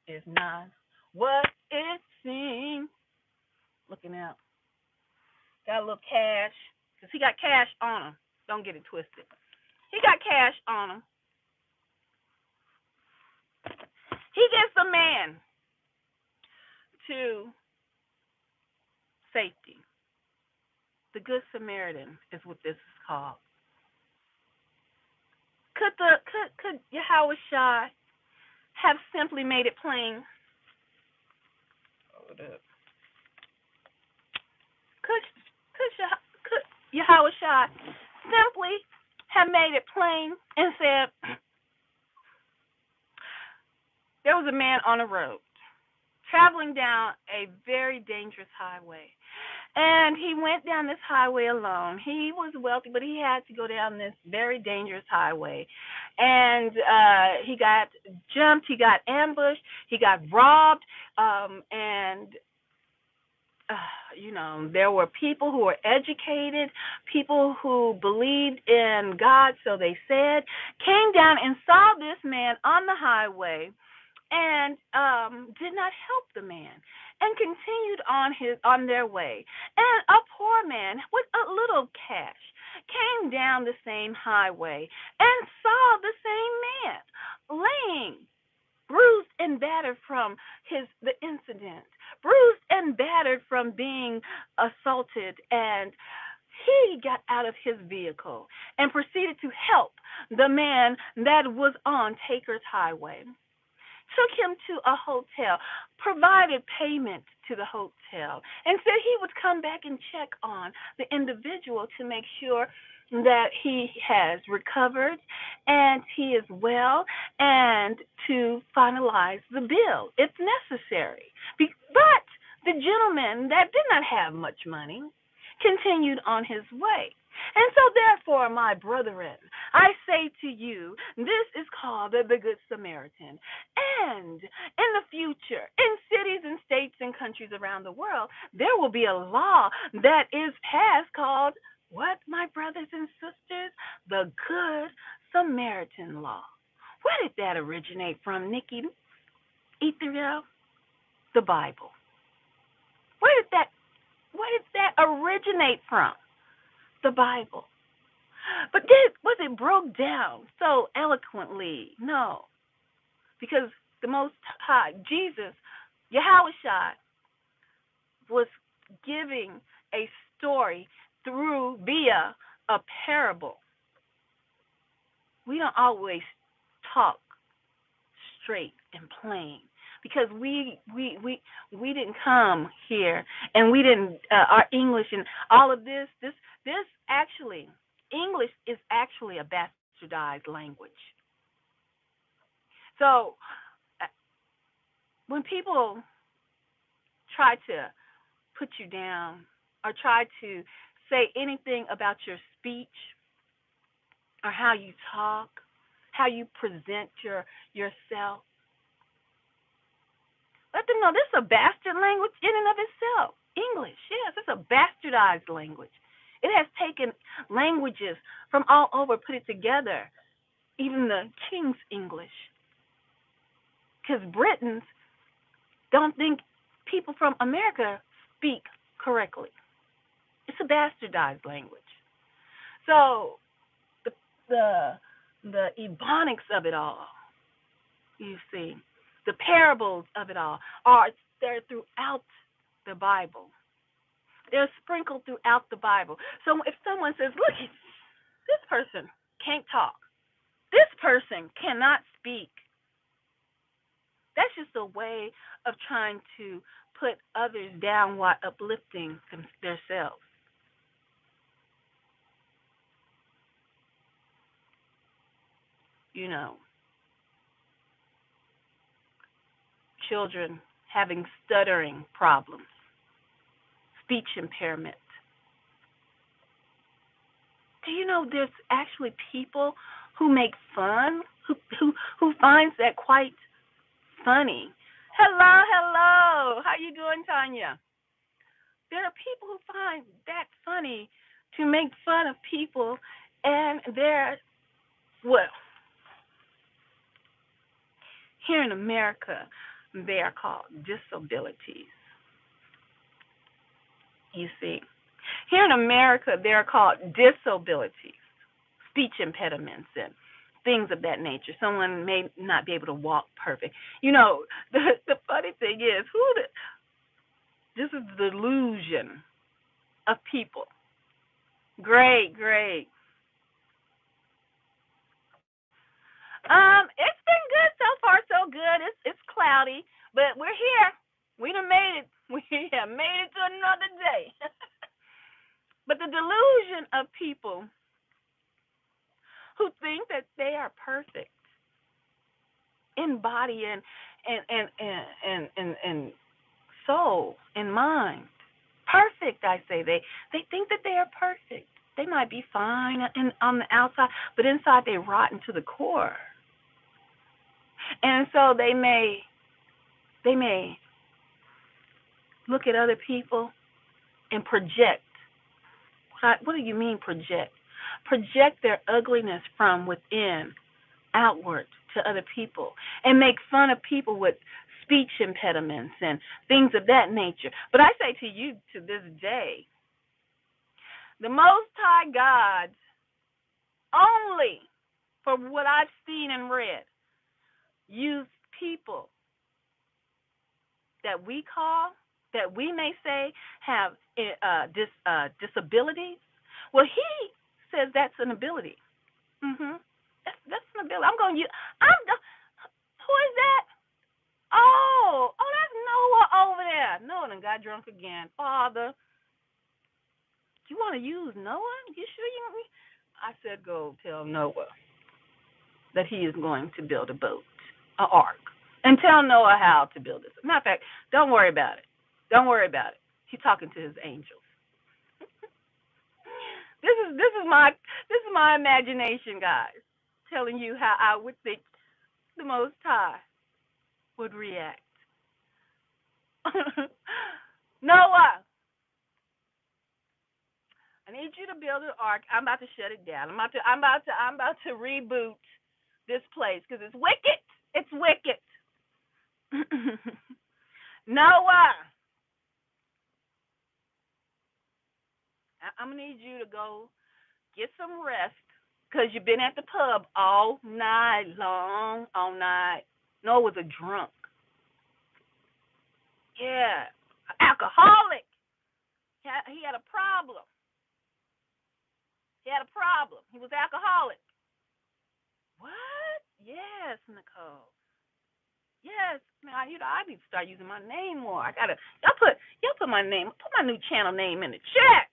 Speaker 1: It's not what it seems. Looking out. Got a little cash. Because he got cash on him. Don't get it twisted. He got cash on him. He gets the man to safety. The Good Samaritan is what this is called. Could Yahweh Shai have simply made it plain? Hold up. Could Yahweh Shai simply have made it plain and said, there was a man on a road traveling down a very dangerous highway. And he went down this highway alone. He was wealthy, but he had to go down this very dangerous highway. And he got jumped, he got ambushed, he got robbed, and there were people who were educated, people who believed in God, so they said, came down and saw this man on the highway and did not help the man and continued on their way. And a poor man with a little cash came down the same highway and saw the same man laying bruised and battered from the incident, bruised and battered from being assaulted, and he got out of his vehicle and proceeded to help the man that was on Taker's Highway, took him to a hotel, provided payment to the hotel, and said he would come back and check on the individual to make sure that he has recovered and he is well, and to finalize the bill if necessary. But the gentleman that did not have much money continued on his way. And so, therefore, my brethren, I say to you, this is called the Good Samaritan. And in the future, in cities and states and countries around the world, there will be a law that is passed called what, my brothers and sisters? The Good Samaritan law. Where did that originate from, Nikki Ethereal? The Bible. Where did that originate from? The Bible. But was it broke down so eloquently? No. Because the Most High, Jesus, Yahushua, was giving a story via a parable. We don't always talk straight and plain, because we didn't come here, and we didn't our English and all of this actually, English is actually a bastardized language. So when people try to put you down or try to say anything about your speech or how you talk, how you present yourself, let them know this is a bastard language in and of itself. English, yes, it's a bastardized language. It has taken languages from all over, put it together, even the King's English. Because Britons don't think people from America speak correctly. It's a bastardized language. So the ebonics of it all, you see, the parables of it all they're throughout the Bible. They're sprinkled throughout the Bible. So if someone says, look, this person can't talk, this person cannot speak, that's just a way of trying to put others down while uplifting themselves. You know, children having stuttering problems, speech impairment. Do you know there's actually people who make fun, who finds that quite funny? Hello. How you doing, Tanya? There are people who find that funny to make fun of people, and well, here in America, they are called disabilities. You see, here in America, they are called disabilities, speech impediments, and things of that nature. Someone may not be able to walk perfect. You know, the funny thing is, this is the delusion of people. Great. It's been good so far, so good. It's cloudy, but we're here. We done made it. We have made it to another day. But the delusion of people who think that they are perfect in body and soul and mind. Perfect, I say. They think that they are perfect. They might be fine on the outside, but inside they rotten to the core. And so they may look at other people and project. What do you mean project? Project their ugliness from within outward to other people and make fun of people with speech impediments and things of that nature. But I say to you, to this day, the Most High God, only for what I've seen and read, used people that we may say have disabilities, Well, he says that's an ability. That's an ability. I'm going to use. I'm. Who is that? Oh, that's Noah over there. Noah done got drunk again. Father, you want to use Noah? You sure you want me? I said, go tell Noah that he is going to build a boat, an ark, and tell Noah how to build this. Matter of fact, don't worry about it. Don't worry about it. He's talking to his angels. This is my imagination, guys, telling you how I would think the Most High would react. Noah, I need you to build an ark. I'm about to shut it down. I'm about to reboot this place because it's wicked. It's wicked. Noah, I'm gonna need you to go get some rest because you've been at the pub all night long, all night. Noah was a drunk. Yeah, alcoholic. He had a problem. He had a problem. He was alcoholic. What? Yes, Nicole. Yes, man. I need to start using my name more. I gotta. Y'all put my name. Put my new channel name in the chat.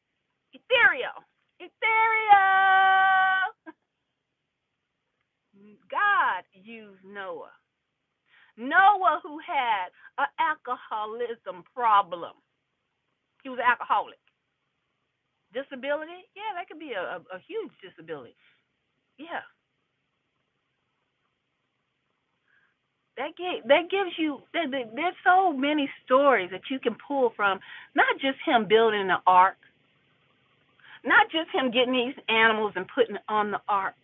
Speaker 1: Ethereal. Ethereal. God used Noah. Noah, who had an alcoholism problem. He was an alcoholic. Disability? Yeah, that could be a huge disability. Yeah. That gives you there's so many stories that you can pull from, not just him building the ark, not just him getting these animals and putting it on the ark.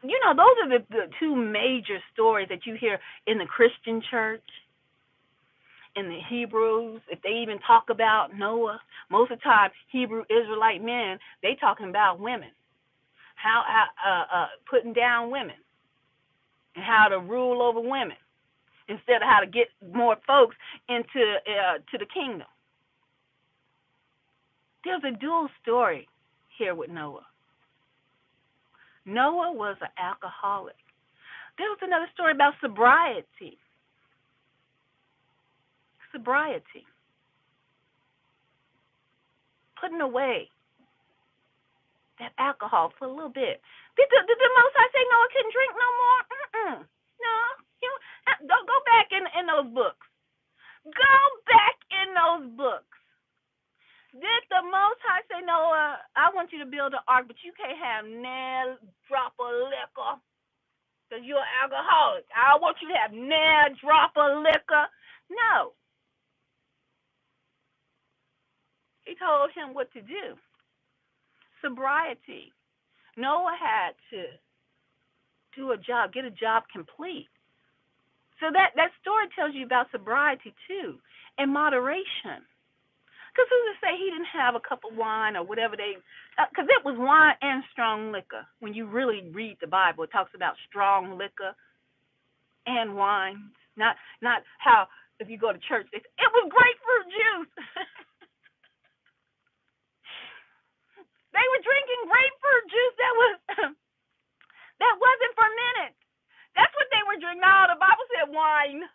Speaker 1: You know, those are the two major stories that you hear in the Christian church, in the Hebrews. If they even talk about Noah, most of the time Hebrew Israelite men, they talking about women, how putting down women, and how to rule over women instead of how to get more folks into to the kingdom. There's a dual story here with Noah. Noah was an alcoholic. There was another story about sobriety. Sobriety. Putting away that alcohol for a little bit. Did the Most High say Noah couldn't drink no more? No. Go back in those books. Go back in those books. Did the Most High say, Noah, I want you to build an ark, but you can't have no drop of liquor because you're an alcoholic. I want you to have no drop of liquor. No. He told him what to do. Sobriety. Noah had to do a job, get a job complete. So that story tells you about sobriety too, and moderation. Because who's to say he didn't have a cup of wine or whatever because it was wine and strong liquor. When you really read the Bible, it talks about strong liquor and wine. Not how if you go to church, it was grapefruit juice. They were drinking grapefruit juice that wasn't fermented. That's what they were drinking. No, the Bible said wine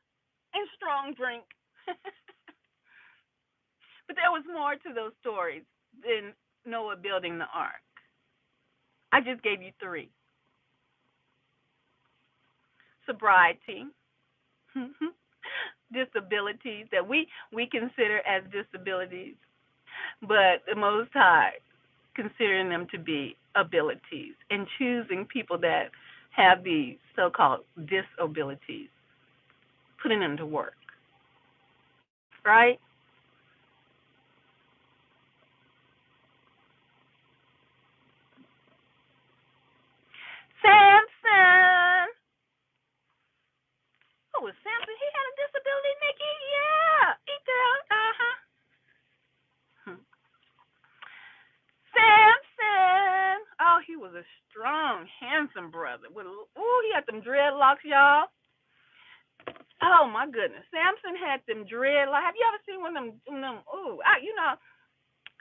Speaker 1: and strong drink. But there was more to those stories than Noah building the ark. I just gave you 3. Sobriety, disabilities that we consider as disabilities, but the Most High considering them to be abilities and choosing people that have these so-called disabilities, putting them to work, right? Samson. Oh, was Samson? He had a disability, Nikki? Yeah. He did. Uh-huh. Samson. Oh, he was a strong, handsome brother. He had them dreadlocks, y'all. Oh, my goodness. Samson had them dreadlocks. Have you ever seen one of them?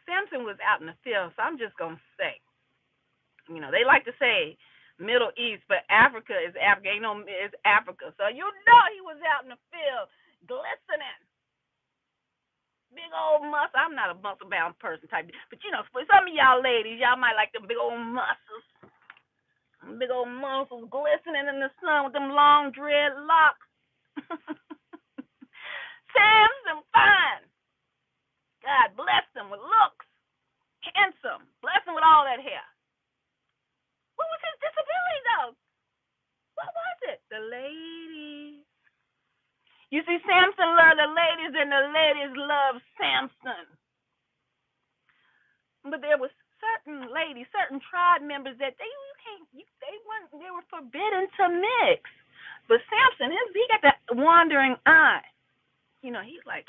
Speaker 1: Samson was out in the field, so I'm just going to say, they like to say Middle East, but Africa is Africa. It's Africa. So he was out in the field glistening. Big old muscle. I'm not a muscle bound person type, but for some of y'all ladies, y'all might like them big old muscles. Big old muscles glistening in the sun with them long dreadlocks. Samson fine. God blessed him with looks. Handsome. Blessed him with all that hair. What was his disability though? What was it? The ladies. You see, Samson loved the ladies, and the ladies loved Samson. But there was certain ladies, certain tribe members that they were forbidden to mix. But Samson, he got that wandering eye. He's like,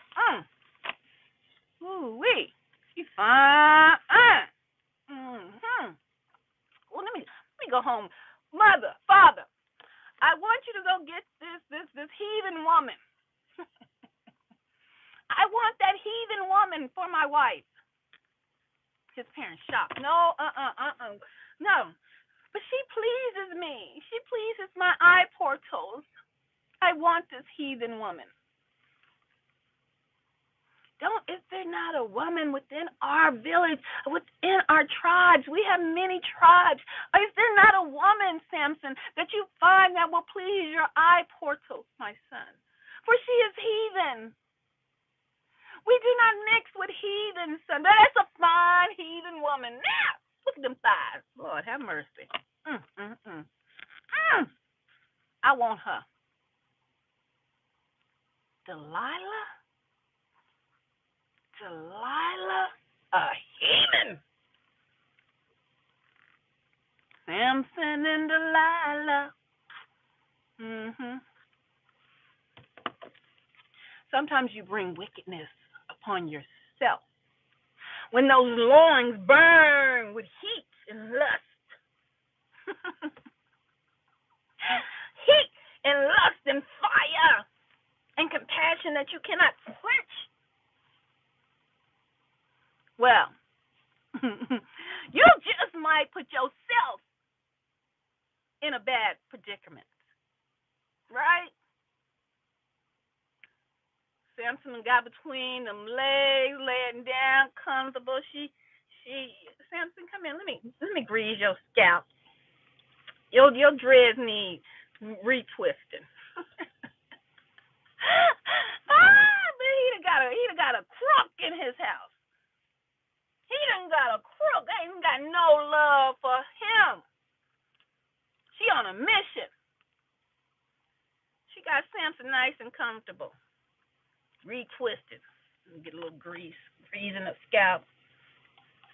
Speaker 1: ooh wee, he's fine. Well, let me go home, mother, father. I want you to go get this heathen woman. I want that heathen woman for my wife. His parents shocked. No, no. But she pleases me. She pleases my eye portals. I want this heathen woman. Is there not a woman within our village, within our tribes? We have many tribes. Is there not a woman, Samson, that you find that will please your eye portals, my son? For she is heathen. We do not mix with heathen, son. That's a fine heathen woman. Now, look at them thighs. Lord, have mercy. I want her. Delilah, a heathen. Samson and Delilah. Sometimes you bring wickedness upon yourself. When those loins burn with heat and lust. Heat and lust and fire and compassion that you cannot quench. Well, you just might put yourself in a bad predicament, right? Samson got between them legs, laying down, comfortable. Samson, come in. Let me grease your scalp. Your dreads need retwisting. But he done got a crook in his house. He done got a crook. They ain't got no love for him. She on a mission. She got Samson nice and comfortable. Retwisted. Get a little grease in the scalp.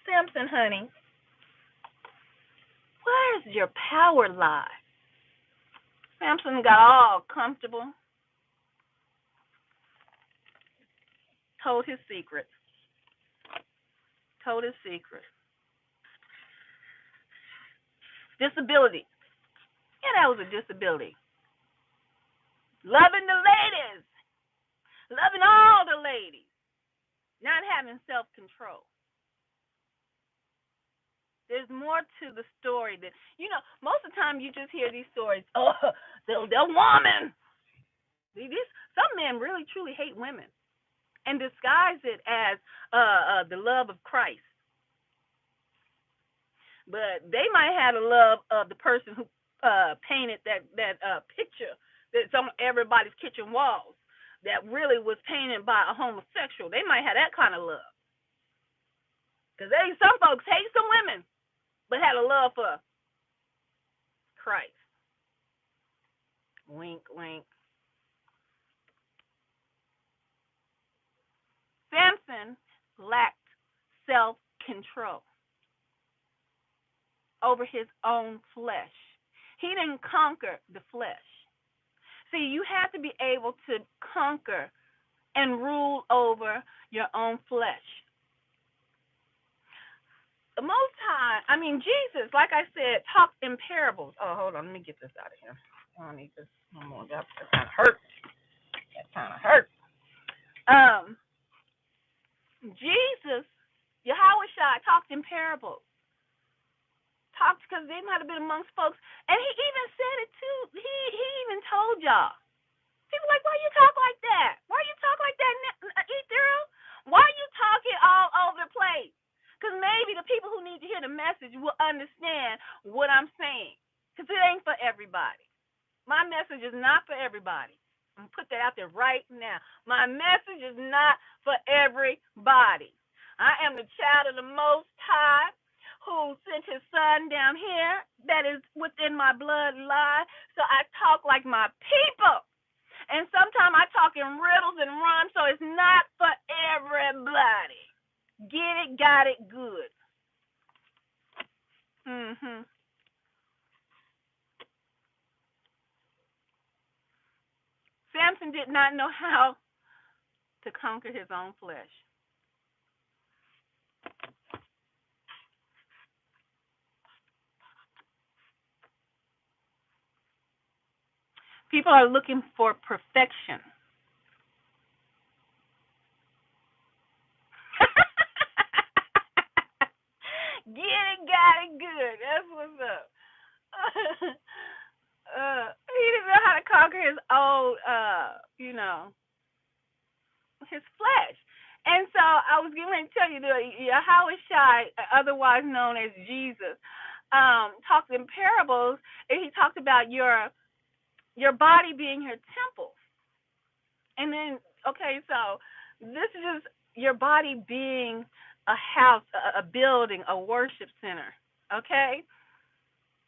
Speaker 1: Samson, honey, where does your power lie? Samson got all comfortable. Told his secret. Disability. Yeah, that was a disability. Loving the ladies. Loving all the ladies. Not having self-control. There's more to the story than, most of the time you just hear these stories. Oh, they're woman. Some men really, truly hate women and disguise it as the love of Christ. But they might have the love of the person who painted that picture that's on everybody's kitchen walls that really was painted by a homosexual. They might have that kind of love. Because some folks hate some women, but had a love for Christ. Wink, wink. Samson lacked self-control over his own flesh. He didn't conquer the flesh. See, you have to be able to conquer and rule over your own flesh. The Most High, Jesus, like I said, talked in parables. Oh, hold on, let me get this out of here. I don't need this no more. That kind of hurt. Jesus, Yahweh shy, talked in parables. Talked because they might have been amongst folks. And he even said it too. He even told y'all. People like, why you talk like that? Why you talk like that, Ethereal? Why you talking all over the place? Because maybe the people who need to hear the message will understand what I'm saying. Because it ain't for everybody. My message is not for everybody. I'm going to put that out there right now. My message is not for everybody. I am the child of the Most High who sent his son down here that is within my bloodline. So I talk like my people. And sometimes I talk in riddles and rhymes, so it's not for everybody. Get it, got it, good. Samson did not know how to conquer his own flesh. People are looking for perfection. Get it, got it, good. That's what's up. He didn't know how to conquer his own, his flesh. And so I was going to tell you that Yahweh Shai, otherwise known as Jesus, talked in parables, and he talked about your body being your temple. And then, okay, so this is just your body being a house, a building, a worship center, okay?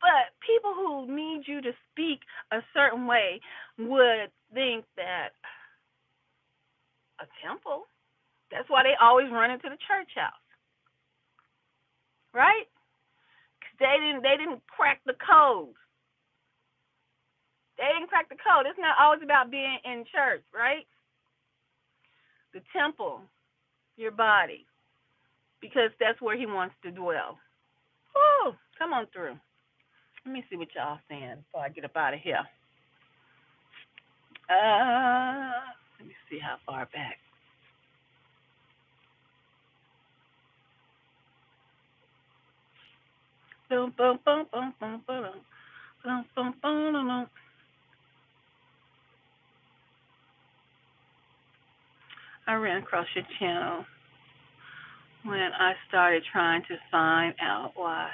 Speaker 1: But people who need you to speak a certain way would think that a temple, that's why they always run into the church house, right? 'Cause they didn't crack the code. They didn't crack the code. It's not always about being in church, right? The temple, your body, because that's where he wants to dwell. Woo! Come on through. Let me see what y'all saying before I get up out of here. Let me see how far back. Boom, boom, boom, boom, boom, boom, boom, boom, boom, boom. I ran across your channel when I started trying to find out why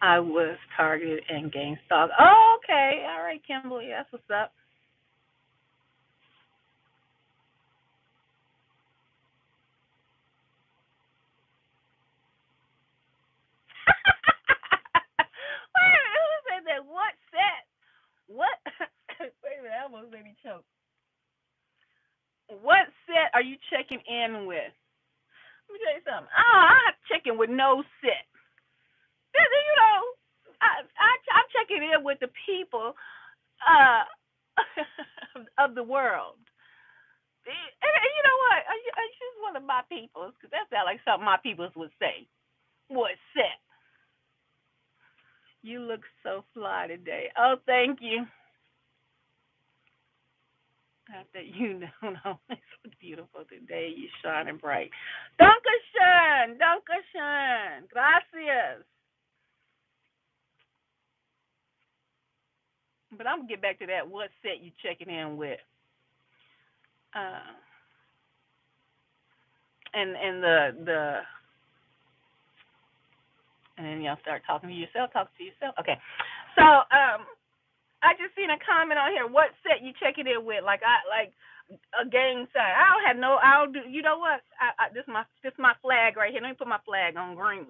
Speaker 1: I was targeted and gang stalked. Oh, okay. All right, Kimberly. That's what's up. Wait a minute. Who said that? What set? What? Wait a minute. I almost made me choke. What set are you checking in with? Let me tell you something. I'm checking with no set. You know, I'm checking in with the people uh, of the world. And you know what? I choose one of my peoples because that sounds like something my peoples would say. What set? You look so fly today. Oh, thank you. Not that you don't always look beautiful today. You shining bright. Dankeschön. Dankeschön. Gracias. But I'm gonna get back to that. What set you checking in with? Uh, and and then y'all start talking to yourself. Talk to yourself. Okay. So I just seen a comment on here. What set you checking in with? Like a gang sign. I don't have no. I'll do. You know what? This my flag right here. Let me put my flag on green.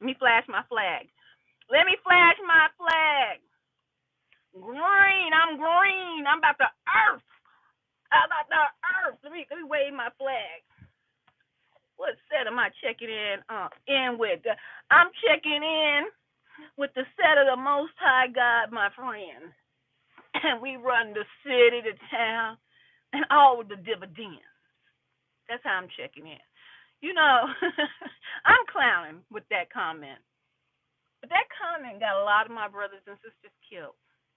Speaker 1: Let me flash my flag. Let me flash my flag. Green. I'm green. I'm about to earth. I'm about to earth. Let me wave my flag. What set am I checking in with? I'm checking in with the set of the Most High God, my friend. And we run the city, the town, and all the dividends. That's how I'm checking in. You know, I'm clowning with that comment. But that comment got a lot of my brothers and sisters killed.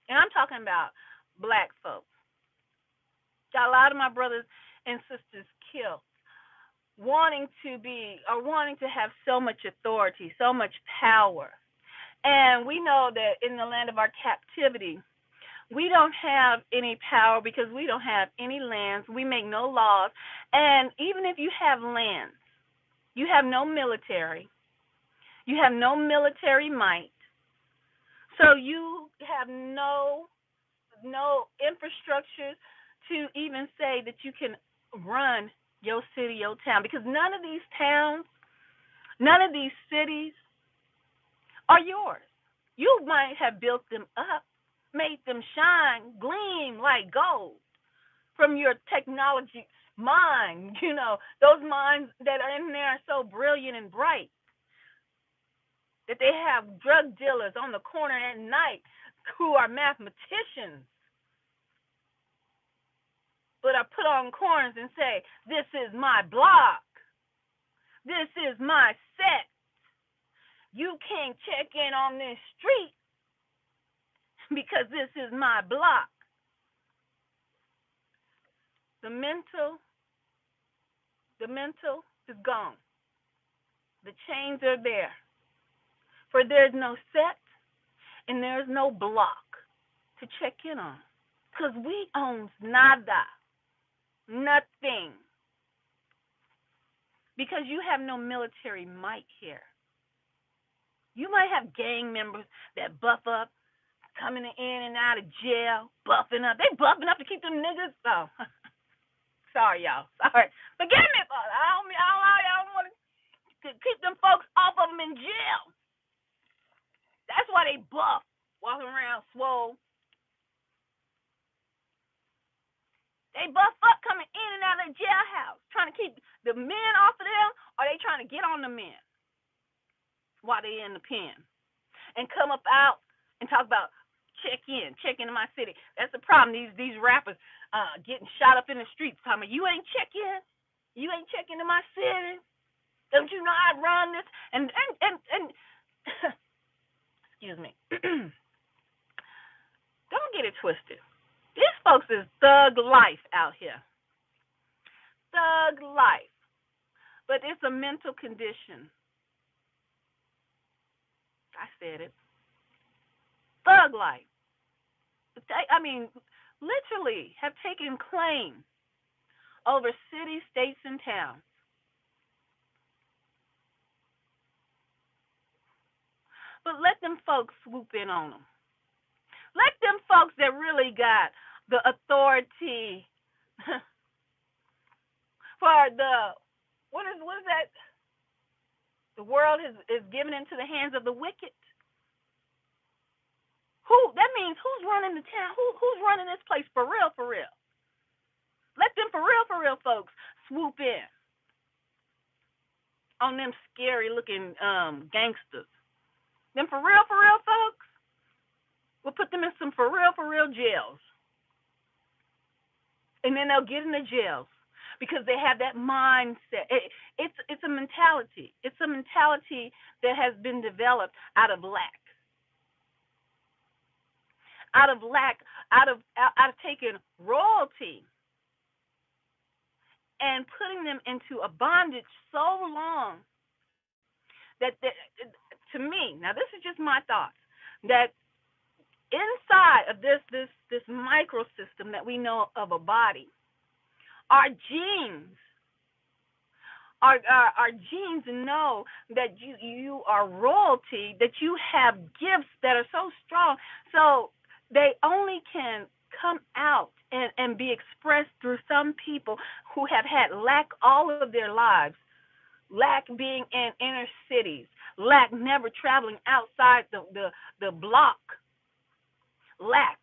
Speaker 1: And I'm talking about black folks. Got a lot of my brothers and sisters killed wanting to be or wanting to have so much authority, so much power. And we know that in the land of our captivity, we don't have any power because we don't have any lands. We make no laws. And even if you have lands, you have no military. You have no military might. So you have no infrastructure to even say that you can run your city, your town, because none of these towns, none of these cities are yours. You might have built them up, made them shine, gleam like gold from your technology mind. Those minds that are in there are so brilliant and bright that they have drug dealers on the corner at night who are mathematicians, but are put on corners and say, "This is my block. This is my set. You can't check in on this street because this is my block." The mental is gone. The chains are there. For there's no set and there's no block to check in on. Because we own nada. Nothing. Because you have no military might here. You might have gang members that buff up, coming in and out of jail, buffing up. They buffing up to keep them niggas. Oh, sorry, y'all. Sorry. Forgive me, but I don't want to keep them folks off of them in jail. That's why they buff, walking around swole. They buff up coming in and out of the jailhouse, trying to keep the men off of them, or they trying to get on the men while they in the pen, and come up out and talk about check in my city. That's the problem. These rappers getting shot up in the streets, talking about, you ain't check in my city. Don't you know I run this? And excuse me. Don't get it twisted. These folks is thug life out here. Thug life. But it's a mental condition. I said it. Thug life. Literally have taken claim over cities, states, and towns. But let them folks swoop in on them. Let them folks that really got the authority for what is that? The world is given into the hands of the wicked. That means who's running the town? Who's running this place for real, for real? Let them for real folks swoop in on them scary looking gangsters. Them for real folks, we'll put them in some for real jails. And then they'll get in the jails because they have that mindset. It's a mentality. It's a mentality that has been developed out of lack. Out of taking royalty and putting them into a bondage so long that to me, now this is just my thoughts, that inside of this microsystem that we know of a body, our genes know that you are royalty, that you have gifts that are so strong, so they only can come out and be expressed through some people who have had lack all of their lives. Lack being in inner cities, lack never traveling outside the block. Lack,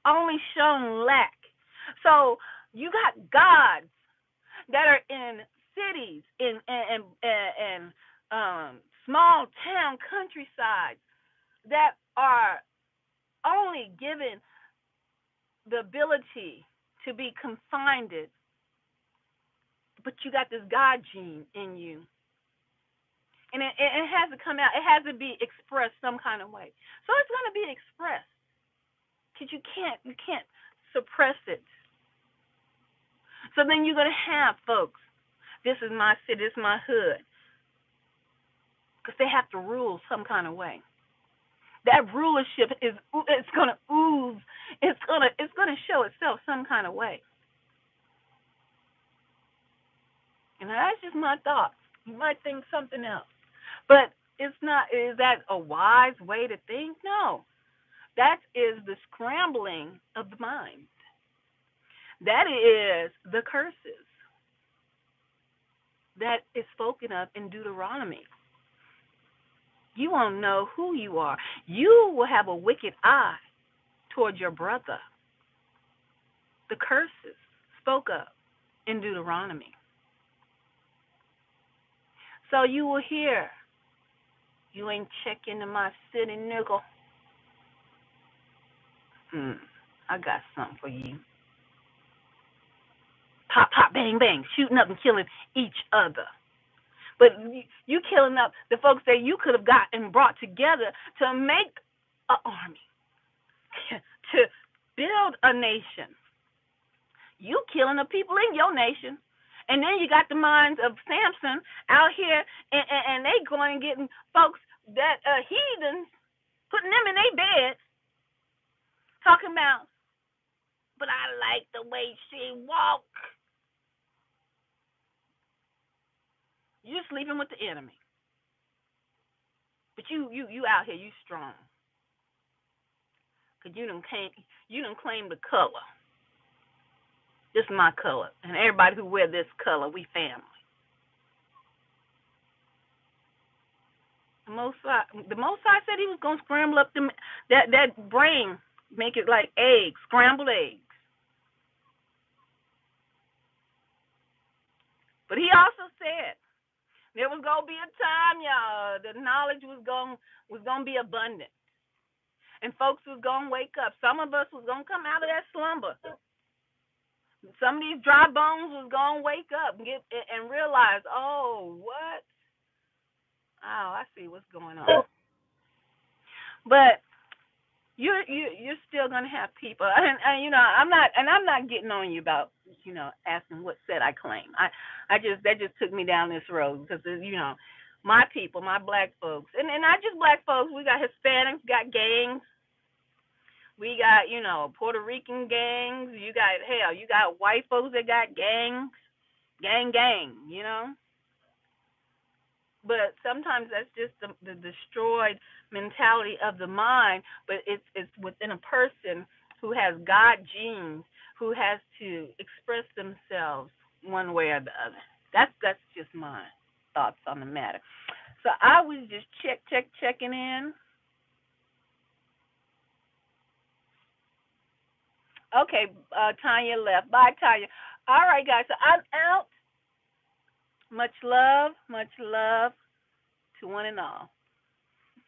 Speaker 1: only shown lack. So you got gods that are in cities, in small town countrysides that are only given the ability to be confined, but you got this God gene in you. And it has to come out. It has to be expressed some kind of way. So it's going to be expressed. Because you can't suppress it. So then you're going to have folks This is my city, this is my hood. Because they have to rule some kind of way. That rulership is it's gonna ooze. It's gonna show itself some kind of way. And that's just my thoughts. You might think something else. But it's not, is that a wise way to think? No. That is the scrambling of the mind. That is the curses that is spoken of in Deuteronomy. You won't know who you are. You will have a wicked eye toward your brother. The curses spoke of in Deuteronomy. So you will hear, you ain't checking in my city, nigga. I got something for you. Pop, pop, bang, bang, shooting up and killing each other. But you killing up the folks that you could have gotten brought together to make an army, to build a nation. You killing the people in your nation. And then you got the minds of Samson out here, and they going and getting folks that heathens, putting them in their bed, talking about, but I like the way she walk. You're sleeping with the enemy. But you out here, you strong. Because you done claim the color. This is my color. And everybody who wear this color, we family. The Most High said he was going to scramble up that brain, make it like eggs, scrambled eggs. But he also said there was going to be a time, y'all, the knowledge was going to be abundant. And folks was going to wake up. Some of us was going to come out of that slumber. Some of these dry bones was going to wake up and realize, oh, what? Oh, I see what's going on. But you're still gonna have people, and I'm not getting on you about asking what set I claim. That just took me down this road because my people, my black folks, and not just black folks. We got Hispanics, got gangs. We got Puerto Rican gangs. You got white folks that got gangs, gang. But sometimes that's just the destroyed mentality of the mind. But it's within a person who has God genes, who has to express themselves one way or the other. That's just my thoughts on the matter. So I was just checking in. Okay, Tanya left. Bye, Tanya. All right, guys. So I'm out. Much love to one and all.